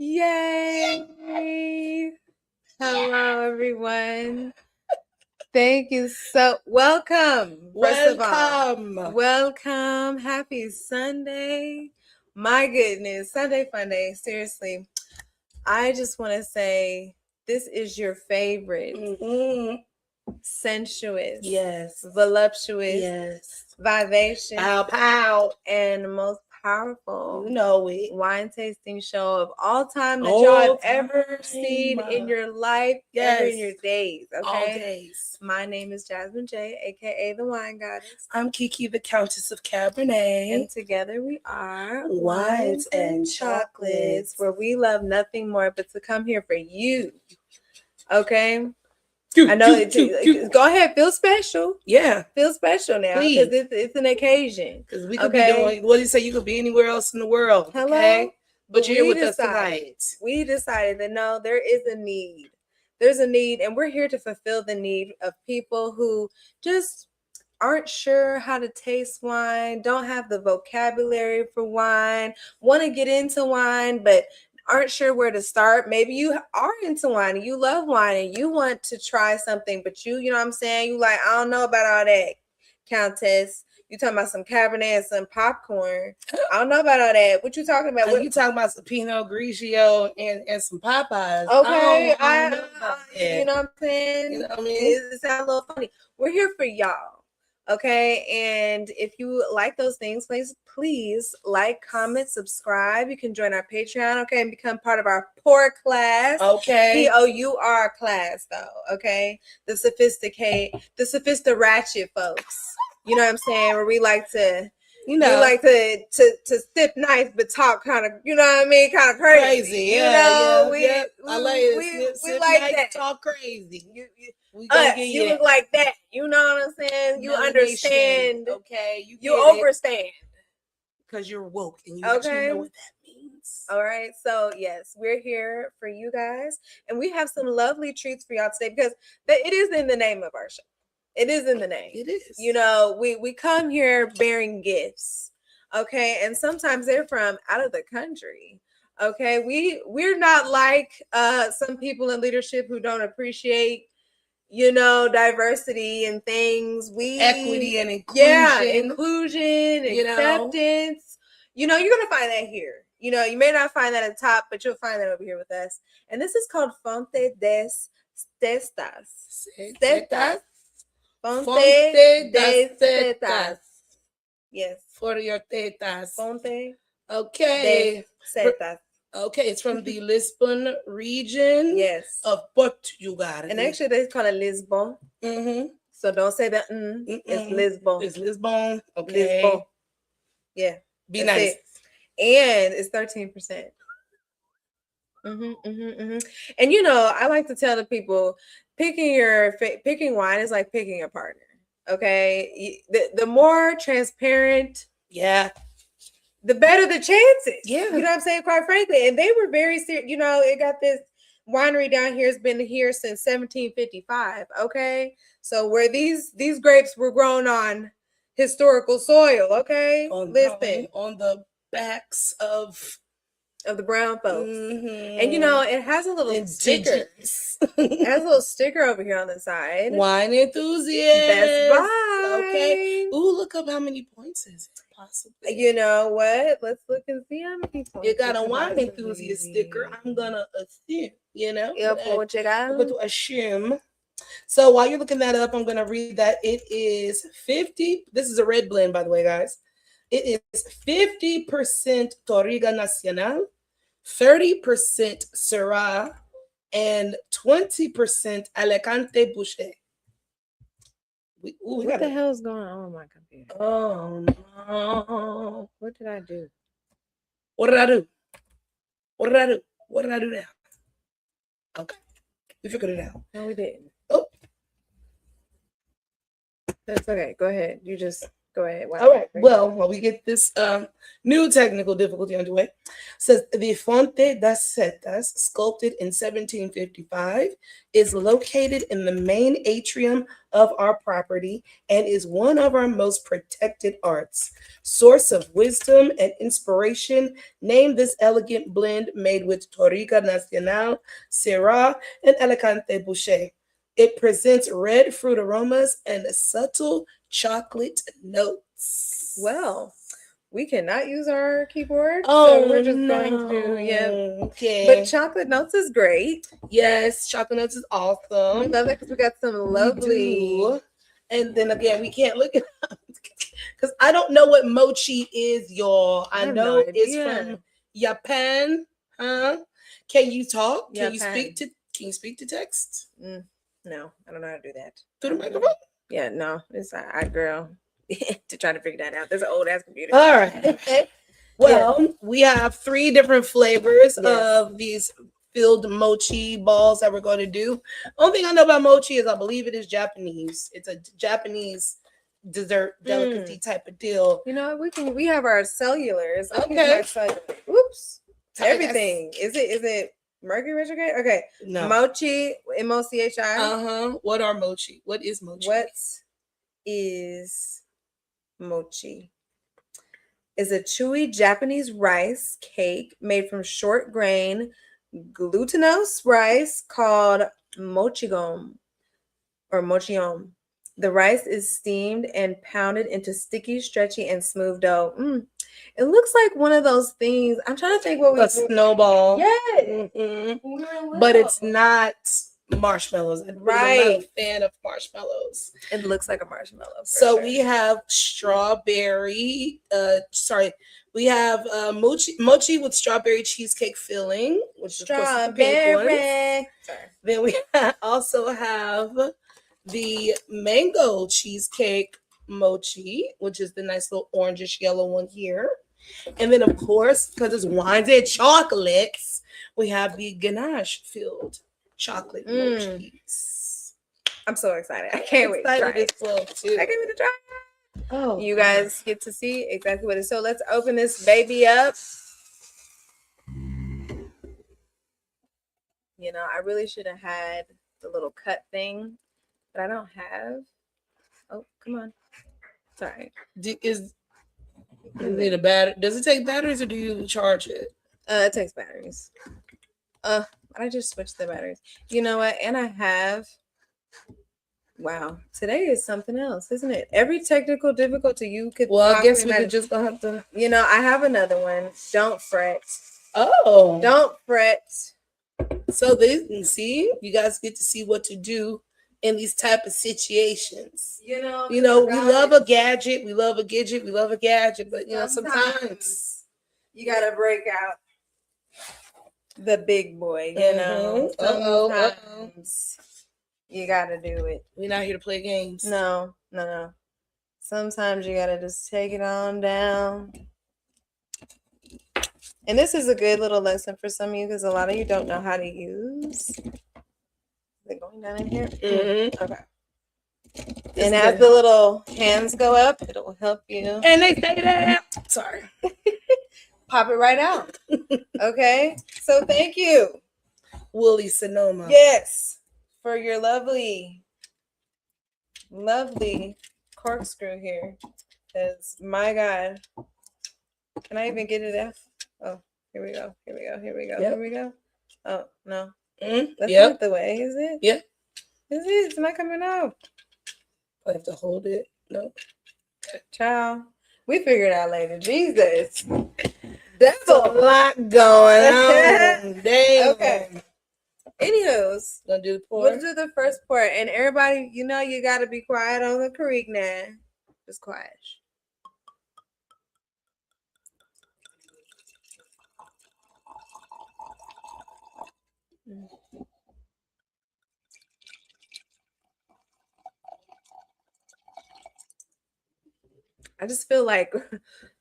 Yay! Hello, everyone. Thank you so welcome. Welcome. Happy Sunday. My goodness, Sunday fun day. Seriously, I just want to say this is your favorite, sensuous, yes, voluptuous, yes, vivacious, pow, and most powerful, you know it, wine tasting show of all time that y'all have ever seen in your life, ever in your days. Okay, all days. My name is Jasmine J, aka the Wine Goddess. I'm Kiki, the Countess of Cabernet, and together we are Wines and Chocolates, where we love nothing more but to come here for you. Okay. I know go ahead, feel special. Yeah, feel special now because it's an occasion. Because we could be doing, what do you say? You could be anywhere else in the world. Hello? Okay, but you're here with us tonight. We decided that no, there is a need. There's a need, and we're here to fulfill the need of people who just aren't sure how to taste wine, don't have the vocabulary for wine, want to get into wine, but aren't sure where to start. Maybe you are into wine and you love wine and you want to try something, but you know what I'm saying? You like, I don't know about all that, Countess. You talking about some Cabernet and some popcorn. I don't know about all that. What you talking about? You talking about some Pinot Grigio and some Popeyes. Okay. I don't know about that. You know what I'm saying? You know what I mean? It sounds a little funny. We're here for y'all. Okay, and if you like those things, please like, comment, subscribe. You can join our Patreon, okay, and become part of our poor class. Okay. POUR class, though, okay? The sophisticated folks. You know what I'm saying? Where we like to, we like to sip nice but talk kind of, you know what I mean? Kind of crazy. Yeah, we like nice, that. Talk crazy. You look like that. You know what I'm saying? You understand. Okay. You overstand. Because you're woke and you actually know what that means. All right. So, yes, we're here for you guys. And we have some lovely treats for y'all today because it is in the name of our show. It is in the name. It is. You know, we come here bearing gifts. Okay. And sometimes they're from out of the country. Okay. We're not like some people in leadership who don't appreciate, you know, diversity and things. Equity and inclusion. Yeah, inclusion, acceptance. You know, you're gonna find that here. You know, you may not find that at the top, but you'll find that over here with us. And this is called Fonte Das Setas. Fonte Das Setas. Yes. For your tetas. Fonte. Okay. Setas. Okay, it's from the Lisbon region. Yes. Of Portugal. And actually, they call it Lisbon. Mm-hmm. So don't say that. It's Lisbon. It's Lisbon. Okay. Lisbon. Yeah. Be nice. And it's 13%. And you know, I like to tell the people, picking wine is like picking a partner. Okay, the more transparent, the better the chances. Yeah, you know what I'm saying. Quite frankly, and they were very serious. You know, it got this winery down here has been here since 1755. Okay, so where these grapes were grown on historical soil. Okay, listen, on the backs of the brown folks. And you know, it has a little sticker. It has a little sticker over here on the side. Wine enthusiast. Best Buy. Okay. Ooh, look up how many points is it possibly. You know what? Let's look and see how many points. You got a wine enthusiast sticker. I'm gonna assume, you know. I'm going to assume. So while you're looking that up, I'm gonna read that it is 50. This is a red blend, by the way, guys. It is 50% Touriga Nacional, 30% Syrah, and 20% Alicante Boucher. What the hell is going on with my computer? Oh no! What did I do? What did I do? What did I do now? Okay, we figured it out. No, we didn't. Oh, that's okay. Go ahead. You just. Go ahead. Wow. All right. Well, while we get this new technical difficulty underway, says the Fonte Das Setas, sculpted in 1755, is located in the main atrium of our property and is one of our most protected arts. Source of wisdom and inspiration, name this elegant blend made with Toriga Nacional, Syrah, and Alicante Boucher. It presents red fruit aromas and subtle chocolate notes. Well, we cannot use our keyboard, Oh, so we're just no. going to, yeah. Okay. But chocolate notes is great. Yes, chocolate notes is We awesome. love that because we got some lovely. We do. And then again, we can't look at because I don't know what mochi is, y'all. I have know no it's idea. from Japan. Huh? Can you talk? Can you Japan. speak to text? No, I don't know how to do that. Through the microphone? Yeah, no, it's I girl to try to figure that out. There's an old ass computer. All right. Well, we have 3 different flavors of these filled mochi balls that we're going to do. Only thing I know about mochi is I believe it is Japanese. It's a Japanese dessert delicacy type of deal. You know, we have our cellulars. Okay. Oops. Sorry, Everything. Is it Mercury retrograde? Okay. No. Mochi, MOCHI. What are mochi? What is mochi? What is mochi? Is a chewy Japanese rice cake made from short grain glutinous rice called mochigon or mochion. The rice is steamed and pounded into sticky, stretchy, and smooth dough. It looks like one of those things. I'm trying to think what we a snowball. Yes. But it's not marshmallows. Right. I'm not a fan of marshmallows. It looks like a marshmallow. So we have strawberry. We have mochi with strawberry cheesecake filling, which is of course the pink ones. Then we also have the mango cheesecake mochi, which is the nice little orangish yellow one here. And then, of course, because it's wines and chocolates, we have the ganache filled chocolate mochis. I'm so excited. I can't wait to try it. Well too. I can't wait to try it. Oh, you guys get to see exactly what it is. So let's open this baby up. You know, I really should have had the little cut thing, but I don't have. Oh, come on. Sorry. Is it a battery? Does it take batteries or do you charge it? It takes batteries. I just switched the batteries. You know what? And I have. Wow, today is something else, isn't it? Every technical difficulty you could. Well, I guess we could just gonna have to. You know, I have another one. Don't fret. Oh, don't fret. So see, you guys get to see what to do in these type of situations. You know, we love a gadget, we love a gadget, but sometimes you gotta break out the big boy. You know, sometimes you gotta do it. We're not here to play games. No. Sometimes you gotta just take it on down. And this is a good little lesson for some of you because a lot of you don't know how to use. Is it going down in here? Mm-hmm. Okay. And as the little hands go up, it will help you. And they say that. Sorry. Pop it right out. Okay. So thank you, Woolly Sonoma. Yes, for your lovely corkscrew here. Because my God, can I even get it out? Oh, here we go. Yep. Here we go. Oh, no. That's not the way, is it? Yeah. Is it? It's not coming out. I have to hold it. No. Ciao. We figure it out later. Jesus. That's a lot going on. Damn. Okay. Anywho's. Gonna do the pour? We'll do the first pour. And everybody, you got to be quiet on the creek now. Just quiet. I just feel like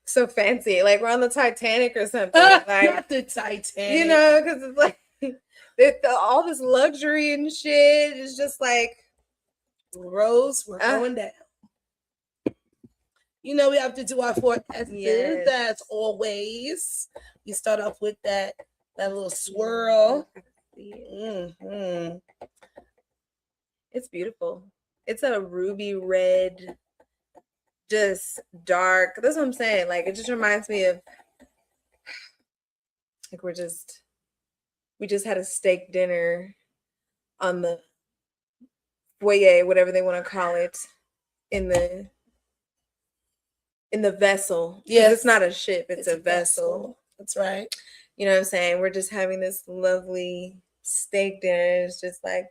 so fancy, like we're on the Titanic or something. Like, not the Titanic, because it's like all this luxury and shit. It's just like Rose, we're going down. You know, we have to do our 4 S's Yes. as always. We start off with that little swirl. Mm-hmm. It's beautiful. It's a ruby red, just dark. That's what I'm saying. Like, it just reminds me of, like, we just had a steak dinner on the foyer, whatever they want to call it, in the vessel. Yes. It's not a ship, it's a vessel. That's right. You know what I'm saying? We're just having this lovely steak dinner. It's just like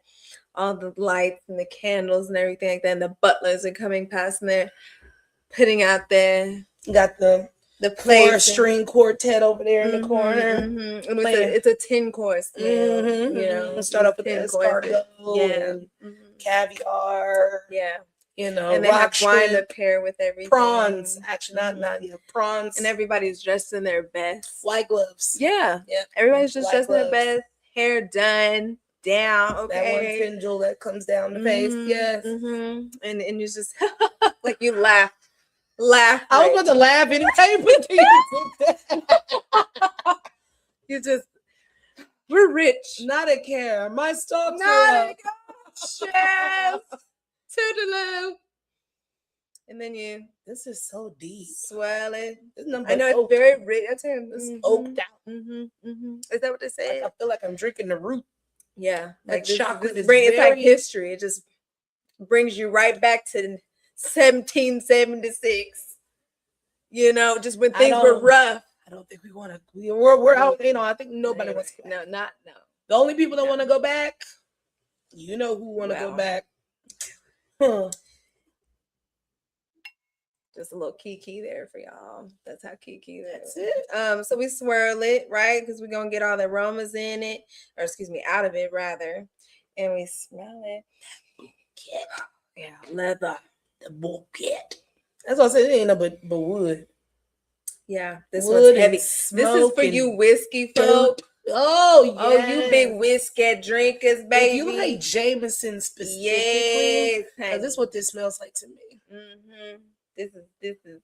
all the lights and the candles and everything like that. And the butlers are coming past and they're putting out there. Got the plates 4-string quartet over there in the corner. Mm-hmm. And it's a 10-course meal. Mm-hmm. You know, start off with the escargot and caviar. Yeah. You know, and they have wine to pair with everything. Prawns, actually, not prawns. And everybody's dressed in their best. White gloves. Yeah. Everybody's just dressed in their best. Hair done, down. Okay. That one tendril that comes down the face. Yes. Mm-hmm. And you just like you laugh. I was about to laugh anyway, but you just we're rich. Not a care. My stocks not a care. Toodaloo. And then this is so deep. Swell it. I know it's very rich. That's him. It's oaked out. Is that what they say? I feel like I'm drinking the root. Yeah. Like chocolate is it's like history. It just brings you right back to 1776. You know, just when things were rough. I don't think we want to. We're out. You know, I think nobody wants to. No. The only people that want to go back, you know who want to go back. Huh. Just a little kiki there for y'all. That's how kiki that's it. So we swirl it, right? Because we're gonna get all the aromas in it, or excuse me, out of it rather. And we smell it. Yeah, leather. The bucket. That's what I said. It ain't no but wood. Yeah, this one's heavy. This is for you whiskey folk. Oh, yeah. Oh, you big whiskey drinkers, baby. If you like Jameson specifically. Yes. This is what this smells like to me. Mm-hmm. This is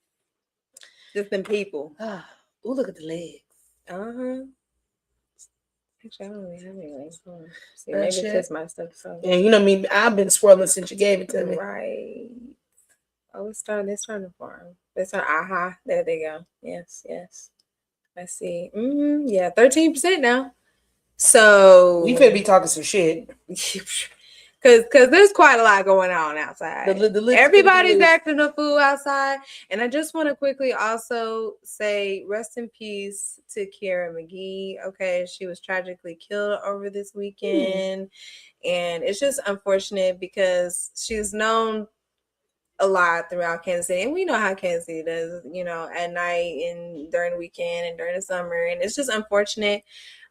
them people. Oh, look at the legs. Uh-huh. Actually, I don't really have any legs. See, maybe it's just my stuff. So. Yeah, you know me. I've been swirling since you gave it to me. Right. Oh, it's starting to form. It's on aha. There they go. Yes. I see. Yeah, 13% now. So we finna be talking some shit. Because there's quite a lot going on outside. Everybody's acting a fool outside. And I just want to quickly also say rest in peace to Kiara McGee. Okay, she was tragically killed over this weekend. And it's just unfortunate because she's known a lot throughout Kansas City, and we know how Kansas City does, you know, at night and during the weekend and during the summer. And it's just unfortunate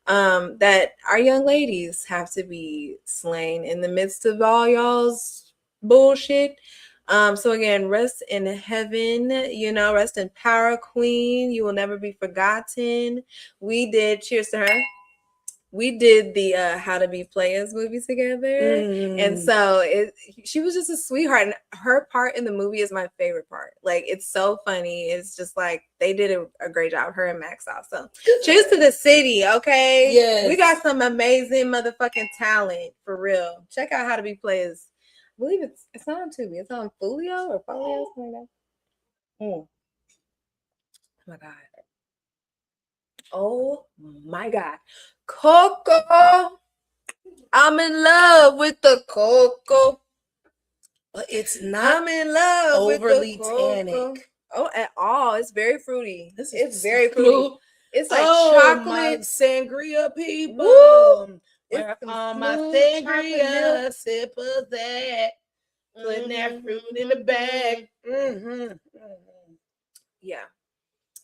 that our young ladies have to be slain in the midst of all y'all's bullshit. So again, rest in heaven, you know, rest in power, queen. You will never be forgotten. We did, cheers to her. We did the How to Be Players movie together. And so she was just a sweetheart. And her part in the movie is my favorite part. Like, it's so funny. It's just like they did a great job, her and Max also. Cheers to the city, okay? Yes. We got some amazing motherfucking talent, for real. Check out How to Be Players. I believe it's not on Tubi. It's on Folio or Folio, something like that. Oh my God. Oh my God. Coco. I'm in love with the cocoa. But it's not I'm in love overly with the cocoa. tannic. Oh, at all. It's very fruity. It's very fruity. It's like chocolate. My sangria people. Woo! Where all my sangria sippers at? Putting that fruit in the bag. Yeah.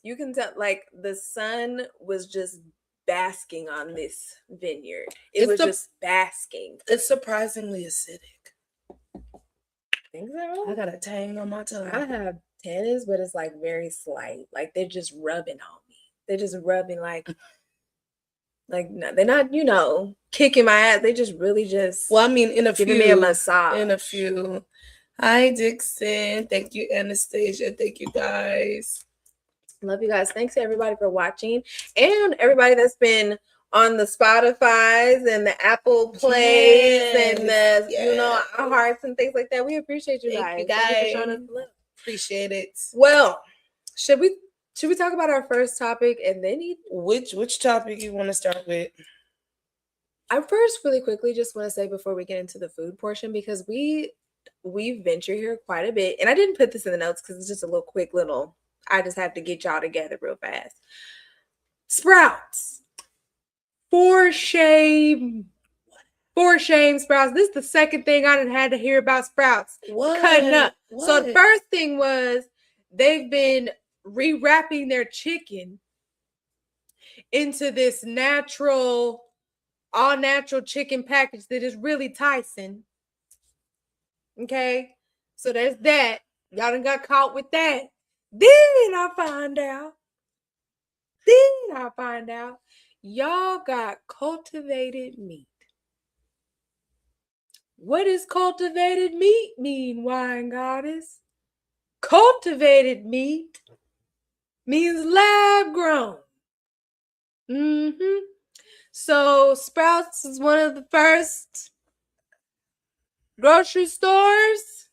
You can tell, like, the sun was just basking on this vineyard. It was just basking. It's surprisingly acidic. Think so? I got a tang on my tongue. I have tannins, but it's like very slight. Like, they're just rubbing on me. They're just rubbing like they're not, you know, kicking my ass. They just really just well, I mean, in a giving me a massage. In a few. Hi, Dixon. Thank you, Anastasia. Thank you, guys. Love you guys. Thanks to everybody for watching and everybody that's been on the Spotify's and the Apple Plays and the our hearts and things like that. We appreciate you guys. Thank you for showing us love. Appreciate it. Well, should we talk about our first topic and then which topic you want to start with? I first really quickly just want to say before we get into the food portion, because we venture here quite a bit, and I didn't put this in the notes because it's just a little quick little. I just have to get y'all together real fast. Sprouts. For shame, Sprouts. This is the second thing I done had to hear about Sprouts. Cutting up. What? So the first thing was they've been rewrapping their chicken into this all natural chicken package that is really Tyson. Okay? So there's that. Y'all done got caught with that. Then I find out y'all got cultivated meat. What does cultivated meat mean, wine goddess? Cultivated meat means lab grown. So Sprouts is one of the first grocery stores.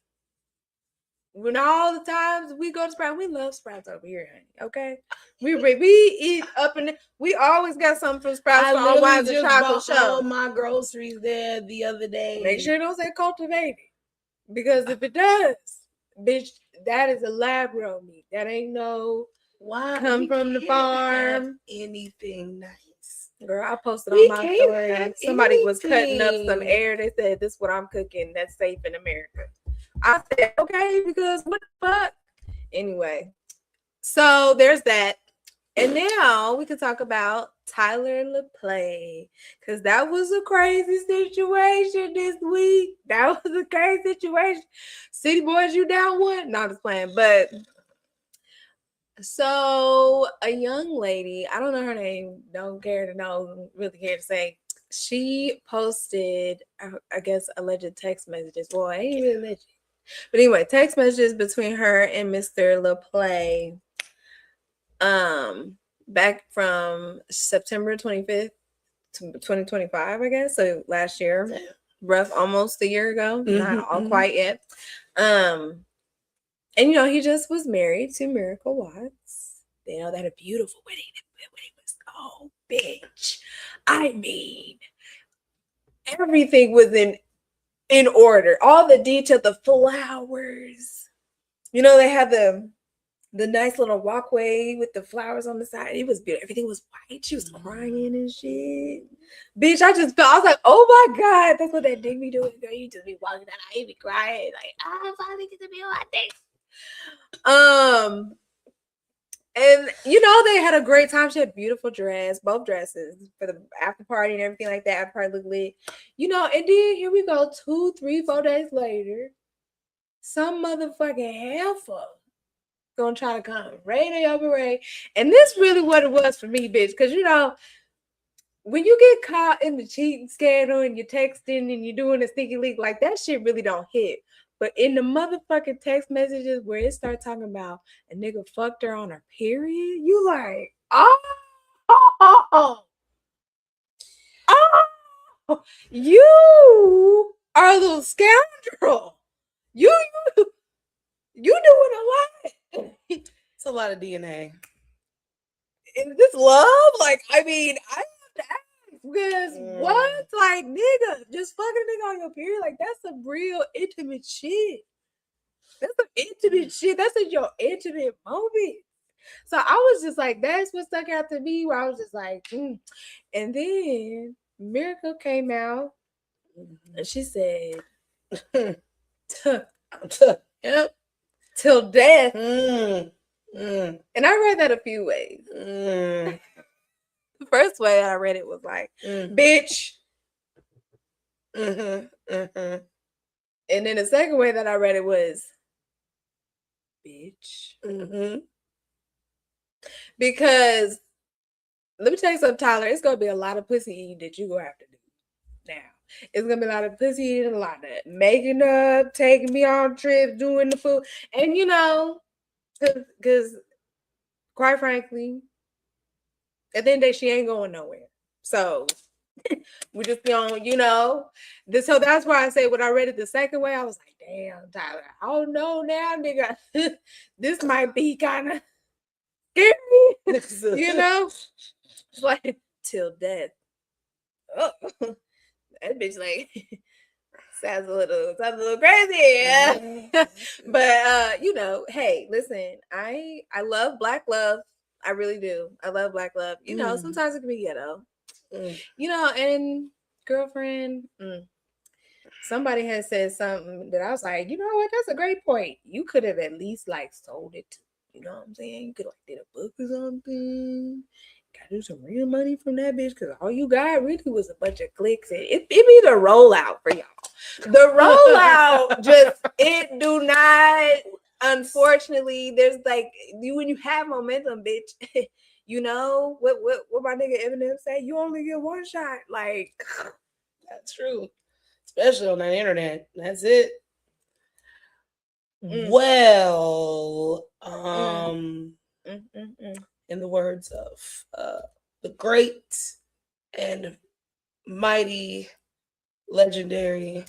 When all the times we go to Sprouts, we love Sprouts over here, honey. Okay, we eat up and we always got something from Sprouts for our wines and chocolate show. All my groceries there the other day. Make sure it don't say cultivated, because if it does, bitch, that is a lab grown meat. That ain't no come from the farm. Anything nice. Girl, I posted on my story. Somebody was cutting up some air. They said, "This is what I'm cooking. That's safe in America." I said, "Okay," because what the fuck? Anyway, so there's that. And now we can talk about Tyler and LePlay, because that was a crazy situation this week. That was a crazy situation. City Boys, you down one? Not just playing, but so a young lady, I don't know her name, don't care to know, really care to say. She posted, I guess, alleged text messages. Well, it ain't really alleged. But anyway, text messages between her and Mr. LePlay back from September 25th to 2025, I guess. So last year, rough, almost a year ago, not all quite yet. And he just was married to Miracle Watts. They had a beautiful wedding. The wedding was bitch. I mean, everything was in order. All the detail, the flowers. They had the nice little walkway with the flowers on the side. It was beautiful. Everything was white. She was crying and shit. Bitch, I was like, oh my God, that's what that dick be doing, girl. You just be walking down, I be crying. Like, I finally get to be on my dick. And they had a great time. She had a beautiful dress, both dresses for the after party and everything like that. After party looked lit. And then here we go, 2, 3, 4 days later. Some motherfucking heifer gonna try to come raid your parade. And this really what it was for me, bitch. Because when you get caught in the cheating scandal and you're texting and you're doing a sneaky leak, like that shit really don't hit. But in the motherfucking text messages where it starts talking about a nigga fucked her on her period, you like, you are a little scoundrel. You doing a lot. It's a lot of DNA. Is this love? Like, I mean, I have to ask, because what? Like, nigga, just fucking a nigga on your period, like, that's some real intimate shit. That's some intimate shit. That's in your intimate moment. So I was just like, that's what stuck out to me, where I was just like, And then Miracle came out and she said, yep, till death. And I read that a few ways. The first way I read it was like, bitch. And then the second way that I read it was, bitch. Because let me tell you something, Tyler, it's gonna be a lot of pussy eating that you gonna have to do now. It's gonna be a lot of pussy eating, a lot of making up, taking me on trips, doing the food, and because quite frankly, at the end of the day, she ain't going nowhere. So we just be on, So that's why I say when I read it the second way, I was like, damn, Tyler, I don't know now, nigga. This might be kind of scary, It's like till death. Oh, that bitch like sounds a little crazy. But hey, listen, I love black love. I really do. I love black love. Sometimes it can be ghetto. And girlfriend, somebody has said something that I was like, you know what, that's a great point. You could have at least like sold it to, you know what I'm saying? You could like did a book or something. Got do some real money from that bitch because all you got really was a bunch of clicks. And it be the rollout for y'all. The rollout it do not. Unfortunately, there's like when you have momentum, bitch. What my nigga Eminem say? You only get one shot. Like that's true, especially on that internet. That's it. Well, in the words of the great and mighty, legendary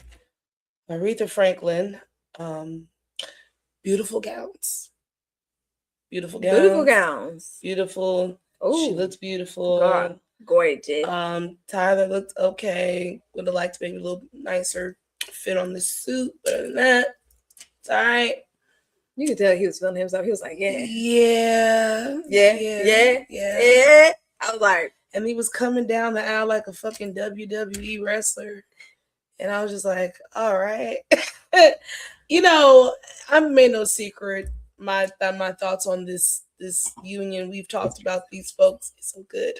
Aretha Franklin, beautiful gowns. Beautiful gowns. Beautiful. Ooh, she looks beautiful. God, gorgeous. Tyler looked okay. Would have liked maybe a little nicer fit on the suit, but other than that, it's all right. You could tell he was feeling himself. He was like, yeah. I was like, and he was coming down the aisle like a fucking WWE wrestler. And I was just like, all right. I've made no secret my thoughts on this union. We've talked about these folks. It's so good.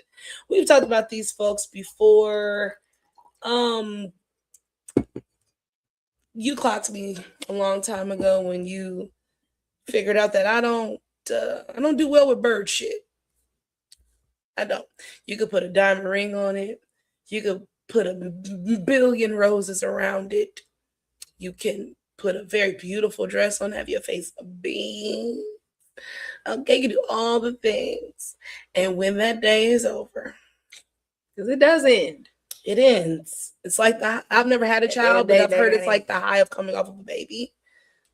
We've talked about these folks before. You clocked me a long time ago when you figured out that I don't do well with bird shit. I don't. You could put a diamond ring on it. You could put a billion roses around it. You can put a very beautiful dress on, have your face a beam. Okay, you can do all the things. And when that day is over, because it does end. It ends. It's like I've never had a child, but I've heard it's like the high of coming off of a baby.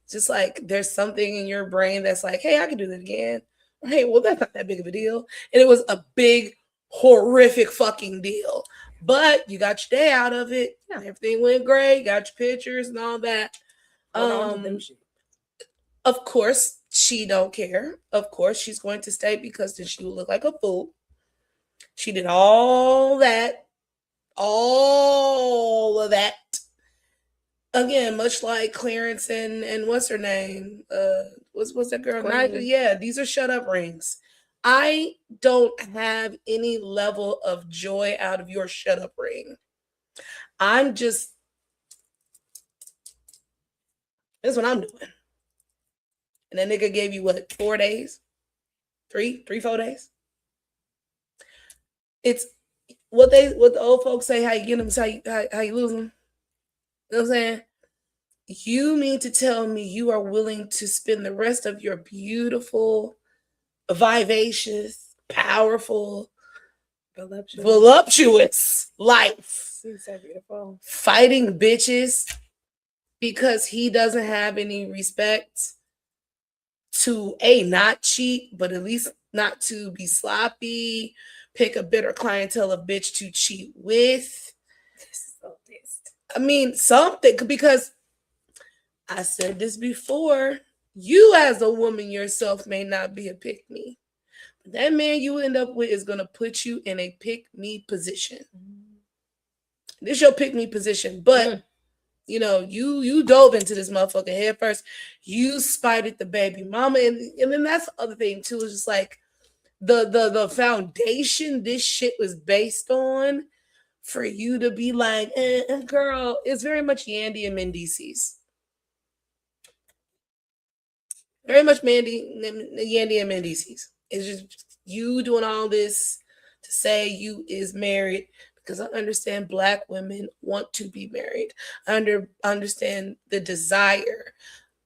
It's just like there's something in your brain that's like, hey, I can do that again. Hey, well, that's not that big of a deal. And it was a big, horrific fucking deal. But you got your day out of it. Yeah. Everything went great. You got your pictures and all that. Of course, she don't care. Of course, she's going to stay because then she will look like a fool. She did all that. All of that. Again, much like Clarence and what's her name? What's that girl? Yeah, these are shut up rings. I don't have any level of joy out of your shut up ring. I'm just, that's what I'm doing. And that nigga gave you what, 4 days? 4 days? It's what the old folks say, how you get them is how you lose them. You know what I'm saying? You mean to tell me you are willing to spend the rest of your beautiful, vivacious, powerful, voluptuous life so beautiful fighting bitches because he doesn't have any respect to not cheat, but at least not to be sloppy, pick a better clientele of bitch to cheat with. I mean, something, because I said this before, you as a woman yourself may not be a pick-me. That man you end up with is going to put you in a pick-me position. This is your pick-me position, but you dove into this motherfucker head first. You spited the baby mama, and then that's the other thing too. Is just like the foundation this shit was based on for you to be like, girl, it's very much Yandy and Mendices. Very much Yandy and Mendices. It's just you doing all this to say you is married because I understand Black women want to be married. I understand the desire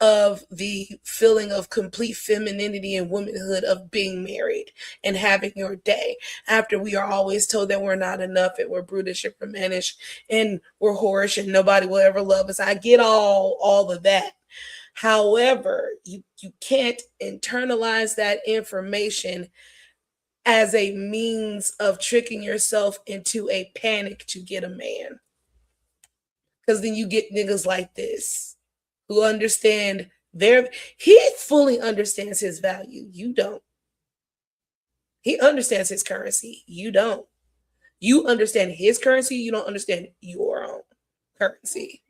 of the feeling of complete femininity and womanhood of being married and having your day after we are always told that we're not enough and we're brutish and we're mannish and we're whorish and nobody will ever love us. I get all of that. However, you can't internalize that information as a means of tricking yourself into a panic to get a man. Because then you get niggas like this who understand he fully understands his value. You don't. He understands his currency. You don't. You understand his currency. You don't understand your own currency.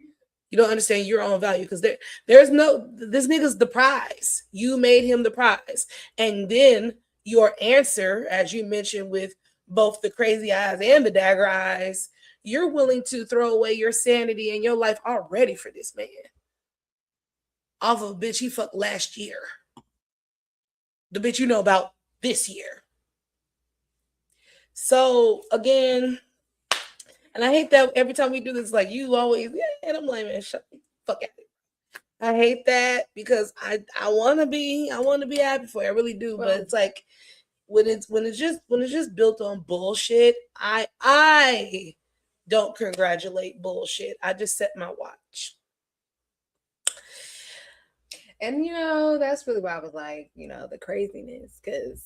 You don't understand your own value because there's no, this nigga's the prize. You made him the prize. And then your answer, as you mentioned with both the crazy eyes and the dagger eyes, you're willing to throw away your sanity and your life already for this man. Off of a bitch he fucked last year. The bitch you know about this year. So again, and I hate that every time we do this, like you always, and I'm like, man, shut the fuck out. I hate that because I want to be happy for you. I really do, but it's like when it's just built on bullshit, I don't congratulate bullshit. I just set my watch. And that's really why I was like, the craziness, because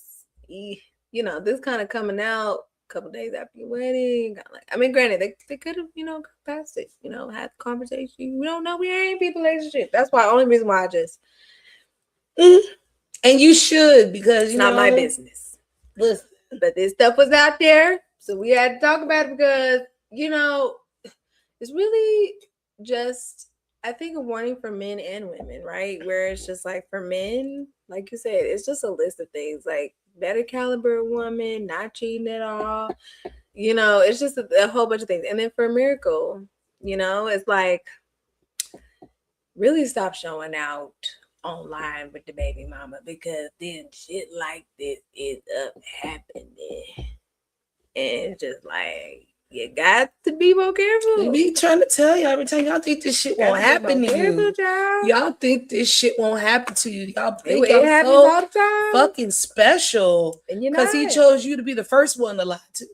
this kind of coming out a couple days after your wedding. I mean, granted, they could have, got past it, had the conversation. We don't know. We ain't people relationship. That's why only reason why I just. And you should, because it's not my business. Listen, but this stuff was out there, so we had to talk about it because it's really just, I think, a warning for men and women, right? Where it's just like for men, like you said, it's just a list of things like better caliber woman, not cheating at all. It's just a whole bunch of things. And then for Miracle, it's like really stop showing out online with the baby mama, because then shit like this is up happening. And it's just like, you got to be more careful. We be trying to tell you every time. Y'all think this shit won't happen to you. Y'all think this shit won't happen to you. Y'all think y'all so all the time. Fucking special. And because he chose you to be the first one to lie to.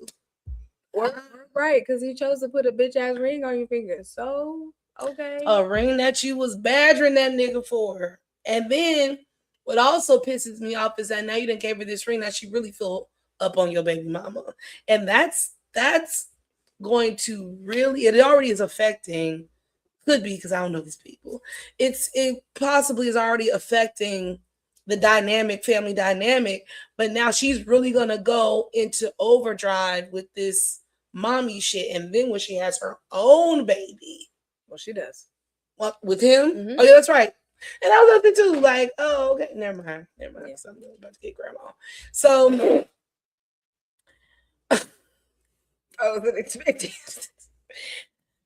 Right, because he chose to put a bitch ass ring on your finger. So, okay. A ring that you was badgering that nigga for. And then what also pisses me off is that now you done gave her this ring that she really feel up on your baby mama. And that's going to really, it already is affecting, could be because I don't know these people. It possibly is already affecting the family dynamic, but now she's really gonna go into overdrive with this mommy shit. And then when she has her own baby, well, she does. What, with him? Mm-hmm. Oh yeah, that's right. And I was up there too, like, oh, okay, never mind. Yeah. I'm about to get grandma. So I wasn't expecting.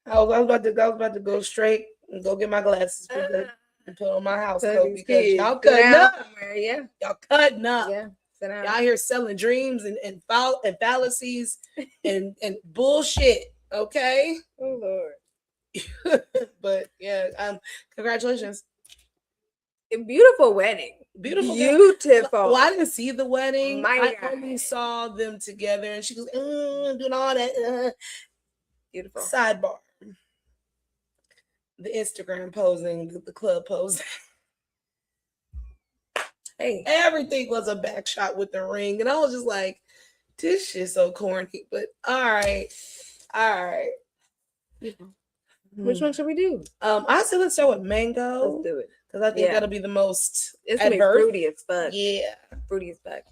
I was about to go straight and go get my glasses and put on my house coat because y'all cutting up. Yeah, y'all cutting up. Yeah, y'all here selling dreams and fallacies and bullshit. Okay. Oh Lord. But yeah, congratulations. A beautiful wedding. Beautiful. Well, I didn't see the wedding. I only saw them together, and she goes doing all that. Beautiful. Sidebar: the Instagram posing, the club posing. Hey, everything was a back shot with the ring, and I was just like, "This shit's so corny." But all right. Which one should we do? I said let's start with mango. Let's do it. Because I think that'll be the most. It's gonna be fruity as fuck. Yeah. Fruity as fuck.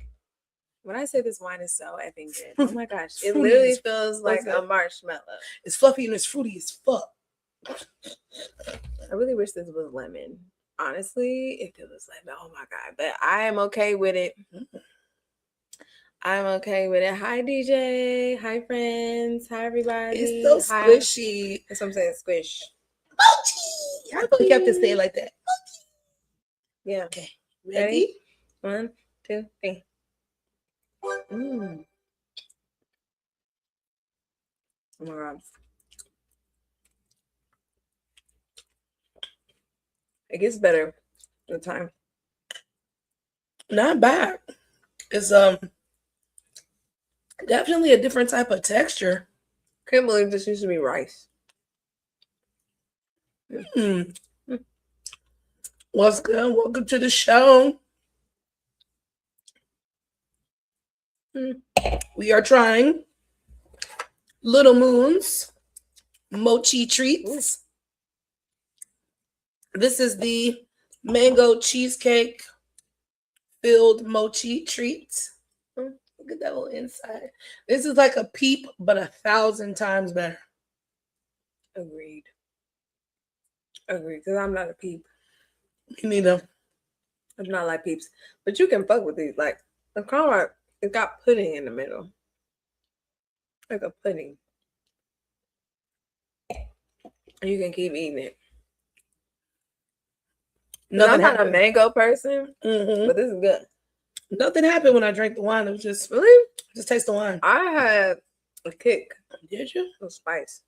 When I say this wine is so effing good, oh my gosh. It literally feels like a marshmallow. It's fluffy and it's fruity as fuck. I really wish this was lemon. Honestly, if it was lemon, oh my God. But I am okay with it. I'm okay with it. Hi, DJ. Hi, friends. Hi, everybody. It's so squishy. That's what I'm saying, squish. Mochi. I thought you have to say it like that. Mochi. Yeah. Okay. Ready? 1, 2, 3. Oh my god. It gets better with time. Not bad. It's definitely a different type of texture. Can't believe this used to be rice. Mm. What's good? Welcome to the show. We are trying Little Moon's Mochi treats. This is the mango cheesecake filled mochi treat. Look at that little inside. This is like a Peep, but 1,000 times better. Agreed. Because I'm not a Peep. Me neither. I'm not like Peeps. But you can fuck with these. Like, the kind of like, it got pudding in the middle. Like a pudding. And you can keep eating it. I'm not a mango person, but this is good. Nothing happened when I drank the wine. It was just really just taste the wine. I had a kick. Did you? It was spice.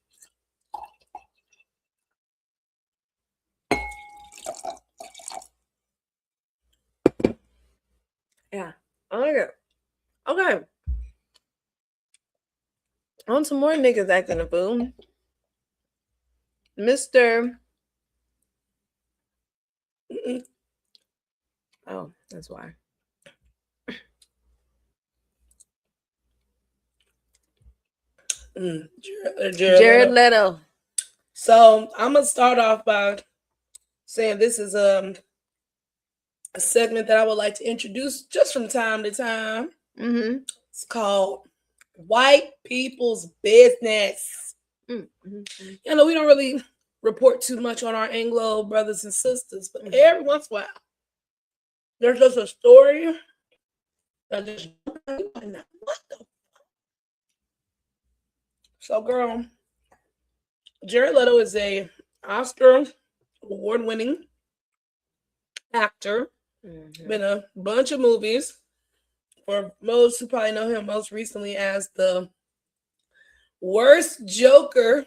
Yeah, I like it. Okay. On some more niggas acting a fool. Mr. Oh, that's why. Jared Leto. So I'm gonna start off by saying this is a segment that I would like to introduce just from time to time. It's called White People's Business. You know, we don't really report too much on our Anglo brothers and sisters, but every once in a while, there's just a story that just what the. So, girl, Jared Leto is a Oscar award-winning actor. Been a bunch of movies. For most who probably know him most recently as the worst Joker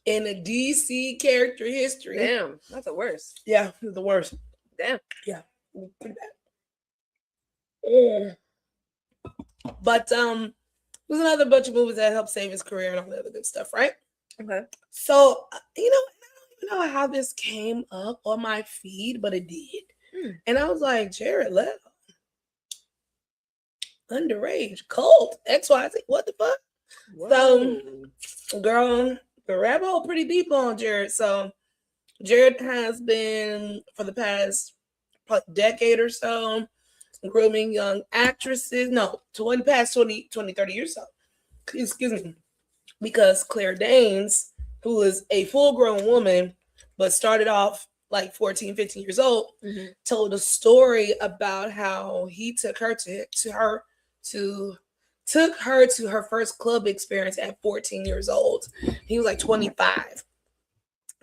in a DC character history. Damn, that's the worst. Yeah, the worst. Damn. Yeah, pretty bad. But there's another bunch of movies that helped save his career and all that other good stuff, right? Okay. So, you know, I don't even know how this came up on my feed, but it did. And I was like, Jared Leto, underage, cult, XYZ, what the fuck? Whoa. So, girl, the rabbit hole pretty deep on Jared. So, Jared has been, for the past decade or so, grooming young actresses. No, past 20, 30 years so. Excuse me. Because Claire Danes, who is a full-grown woman, but started off like 14, 15 years old, told a story about how he took her to her first club experience at 14 years old. He was like 25,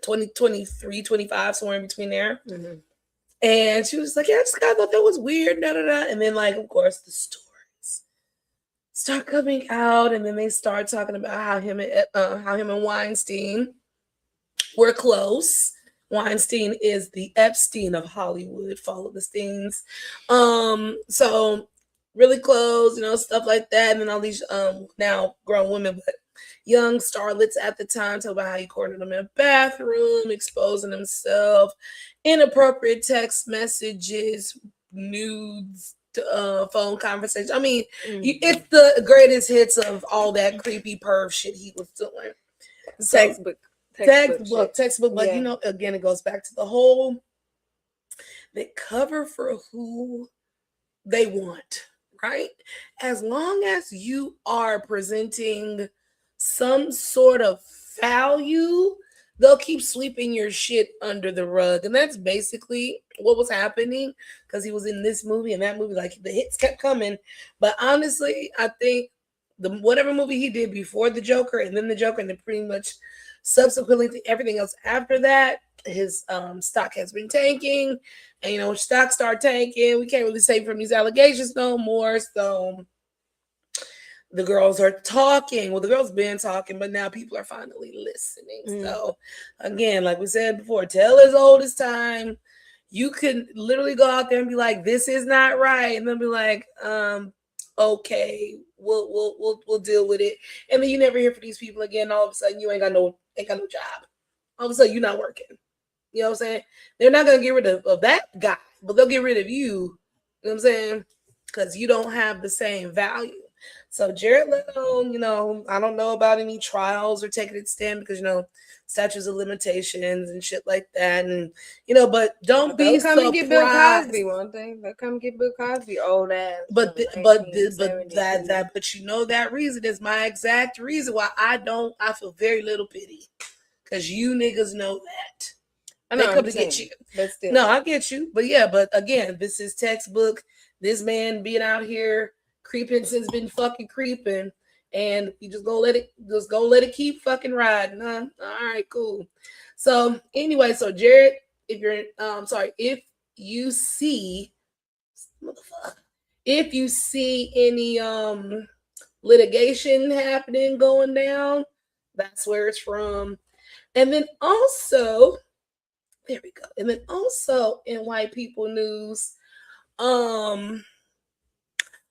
23, 25, somewhere in between there. And she was like, yeah, I just kind of thought that was weird, And then, like, of course, the stories start coming out, and then they start talking about how him and Weinstein were close. Weinstein is the Epstein of Hollywood. Follow the Steins. So really close, you know, stuff like that. And then all these now grown women, but young starlets at the time, talk about how he cornered them in a bathroom, exposing himself, inappropriate text messages, nudes, phone conversations. I mean, it's the greatest hits of all that creepy perv shit he was doing. So, textbook, but you know, again, it goes back to the whole they cover for who they want, right? As long as you are presenting some sort of value, they'll keep sweeping your shit under the rug. And that's basically what was happening, because he was in this movie and that movie, like the hits kept coming. But honestly, I think whatever movie he did before the Joker and then the Joker, and then pretty much subsequently everything else after that, his stock has been tanking. And, you know, when stocks start tanking, we can't really save from these allegations no more. So The girls are talking. Well, the girls been talking, but now people are finally listening. So again, like we said before, tell as old as time. You can literally go out there and be like, "This is not right," and they'll be like, "Okay, we'll deal with it." And then you never hear from these people again. All of a sudden, you ain't got no job. All of a sudden, you're not working. You know what I'm saying? They're not gonna get rid of that guy, but they'll get rid of you. You know what I'm saying? Because you don't have the same value. So Jared Leto, I don't know about any trials or taking it stand because statutes of limitations and shit like that, and but don't be come surprised. and get Bill Cosby one thing. They'll come get Bill Cosby, old ass. But that reason is my exact reason why I feel very little pity, because you niggas know that. I know, they come to get you. But still. No, I get you. But yeah, but again, this is textbook. This man being out here creeping since been fucking creeping, and you just go let it keep fucking riding. Huh? All right, cool. So anyway, so Jared, if you see any litigation happening going down, that's where it's from. And then also, there we go. And then also in white people news,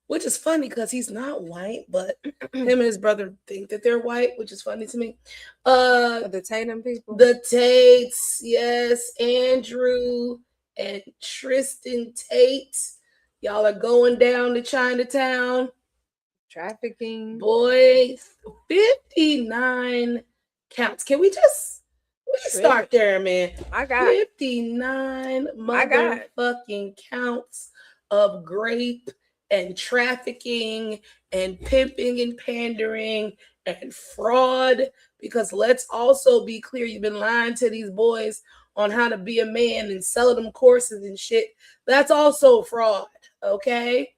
which is funny because he's not white, but him and his brother think that they're white, which is funny to me. The Tatum people. The Tates, yes. Andrew and Tristan Tate. Y'all are going down to Chinatown. Trafficking. Boy, 59 counts. Can we just start there, man? I got 59 motherfucking counts of grape and trafficking and pimping and pandering and fraud. Because let's also be clear, you've been lying to these boys on how to be a man and selling them courses and shit. That's also fraud, okay?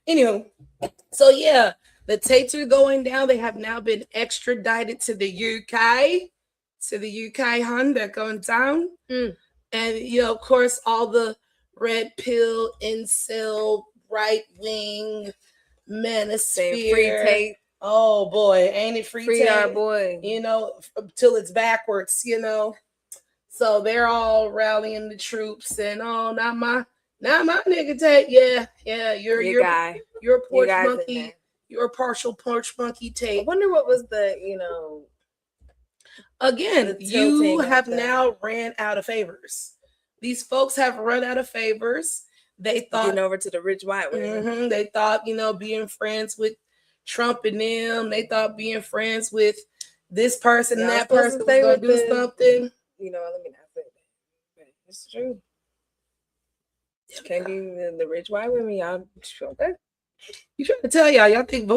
Anyway, so yeah, the Tates are going down. They have now been extradited to the UK. They're going down. And, of course, all the red pill, incel, right-wing, manosphere. Free Tate. Oh, boy. Ain't it free Tate? Our boy. Till it's backwards, So they're all rallying the troops and, not my nigga Tate. Yeah, you're guy. You're a porch monkey. You're a partial porch monkey Tate. I wonder what was the, Again, you have now ran out of favors. These folks have run out of favors. They thought getting over to the rich white women. They thought, being friends with Trump and them. They thought being friends with this person and that person was going to do something. Let me not say that. It's true. Can't be the rich white women, y'all. Okay. You trying to tell y'all think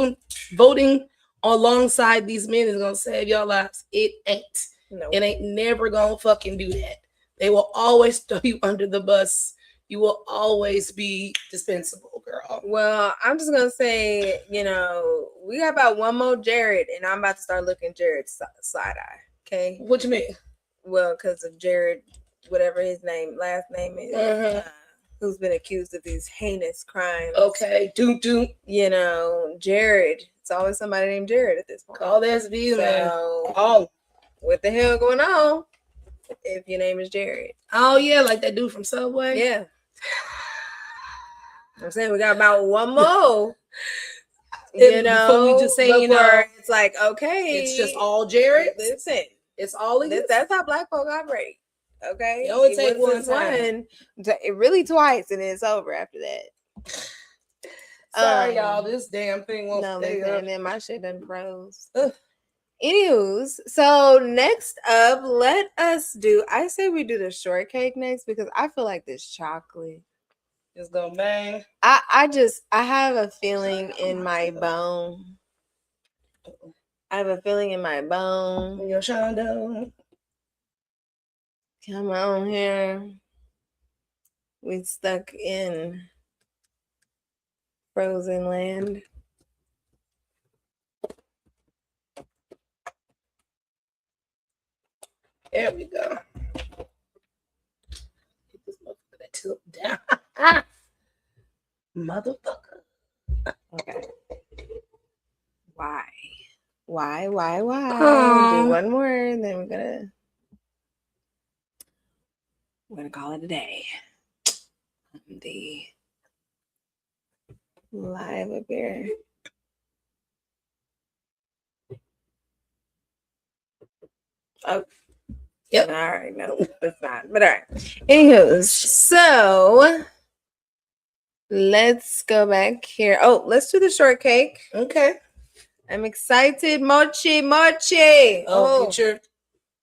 voting alongside these men is gonna save y'all lives? It ain't. No. It ain't never gonna fucking do that. They will always throw you under the bus. You will always be dispensable, girl. Well, I'm just gonna say, we got about one more Jared, and I'm about to start looking Jared's side eye. Okay. What you mean? Well, because of Jared, whatever his last name is. Who's been accused of these heinous crimes. Okay, doom. Jared. It's always somebody named Jared at this point. Call the SB, man. Oh. What the hell going on if your name is Jared? Oh, yeah, like that dude from Subway? Yeah. I'm saying we got about one more. Before we just say, it's like, okay. It's just all Jared. Listen. It's all of this. That's how black folk operate. Okay, it take one time. It really twice, and it's over after that. Sorry, y'all. This damn thing won't stay up. And then my shit done froze. Anywho's, so next up, let us do. I say we do the shortcake next because I feel like this chocolate is gonna bang. I have a feeling in my bone. I have a feeling in my bone. Your Shondo. Come on here. We stuck in frozen land. There we go. Get this motherfucker that tilt down. Motherfucker. Okay. Why? Why? Do one more, and then we're gonna call it a day. The live up here. Oh, yep. All right, no, it's not. But all right. Anywho, so let's go back here. Oh, let's do the shortcake. Okay. I'm excited. Mochi. Oh, get your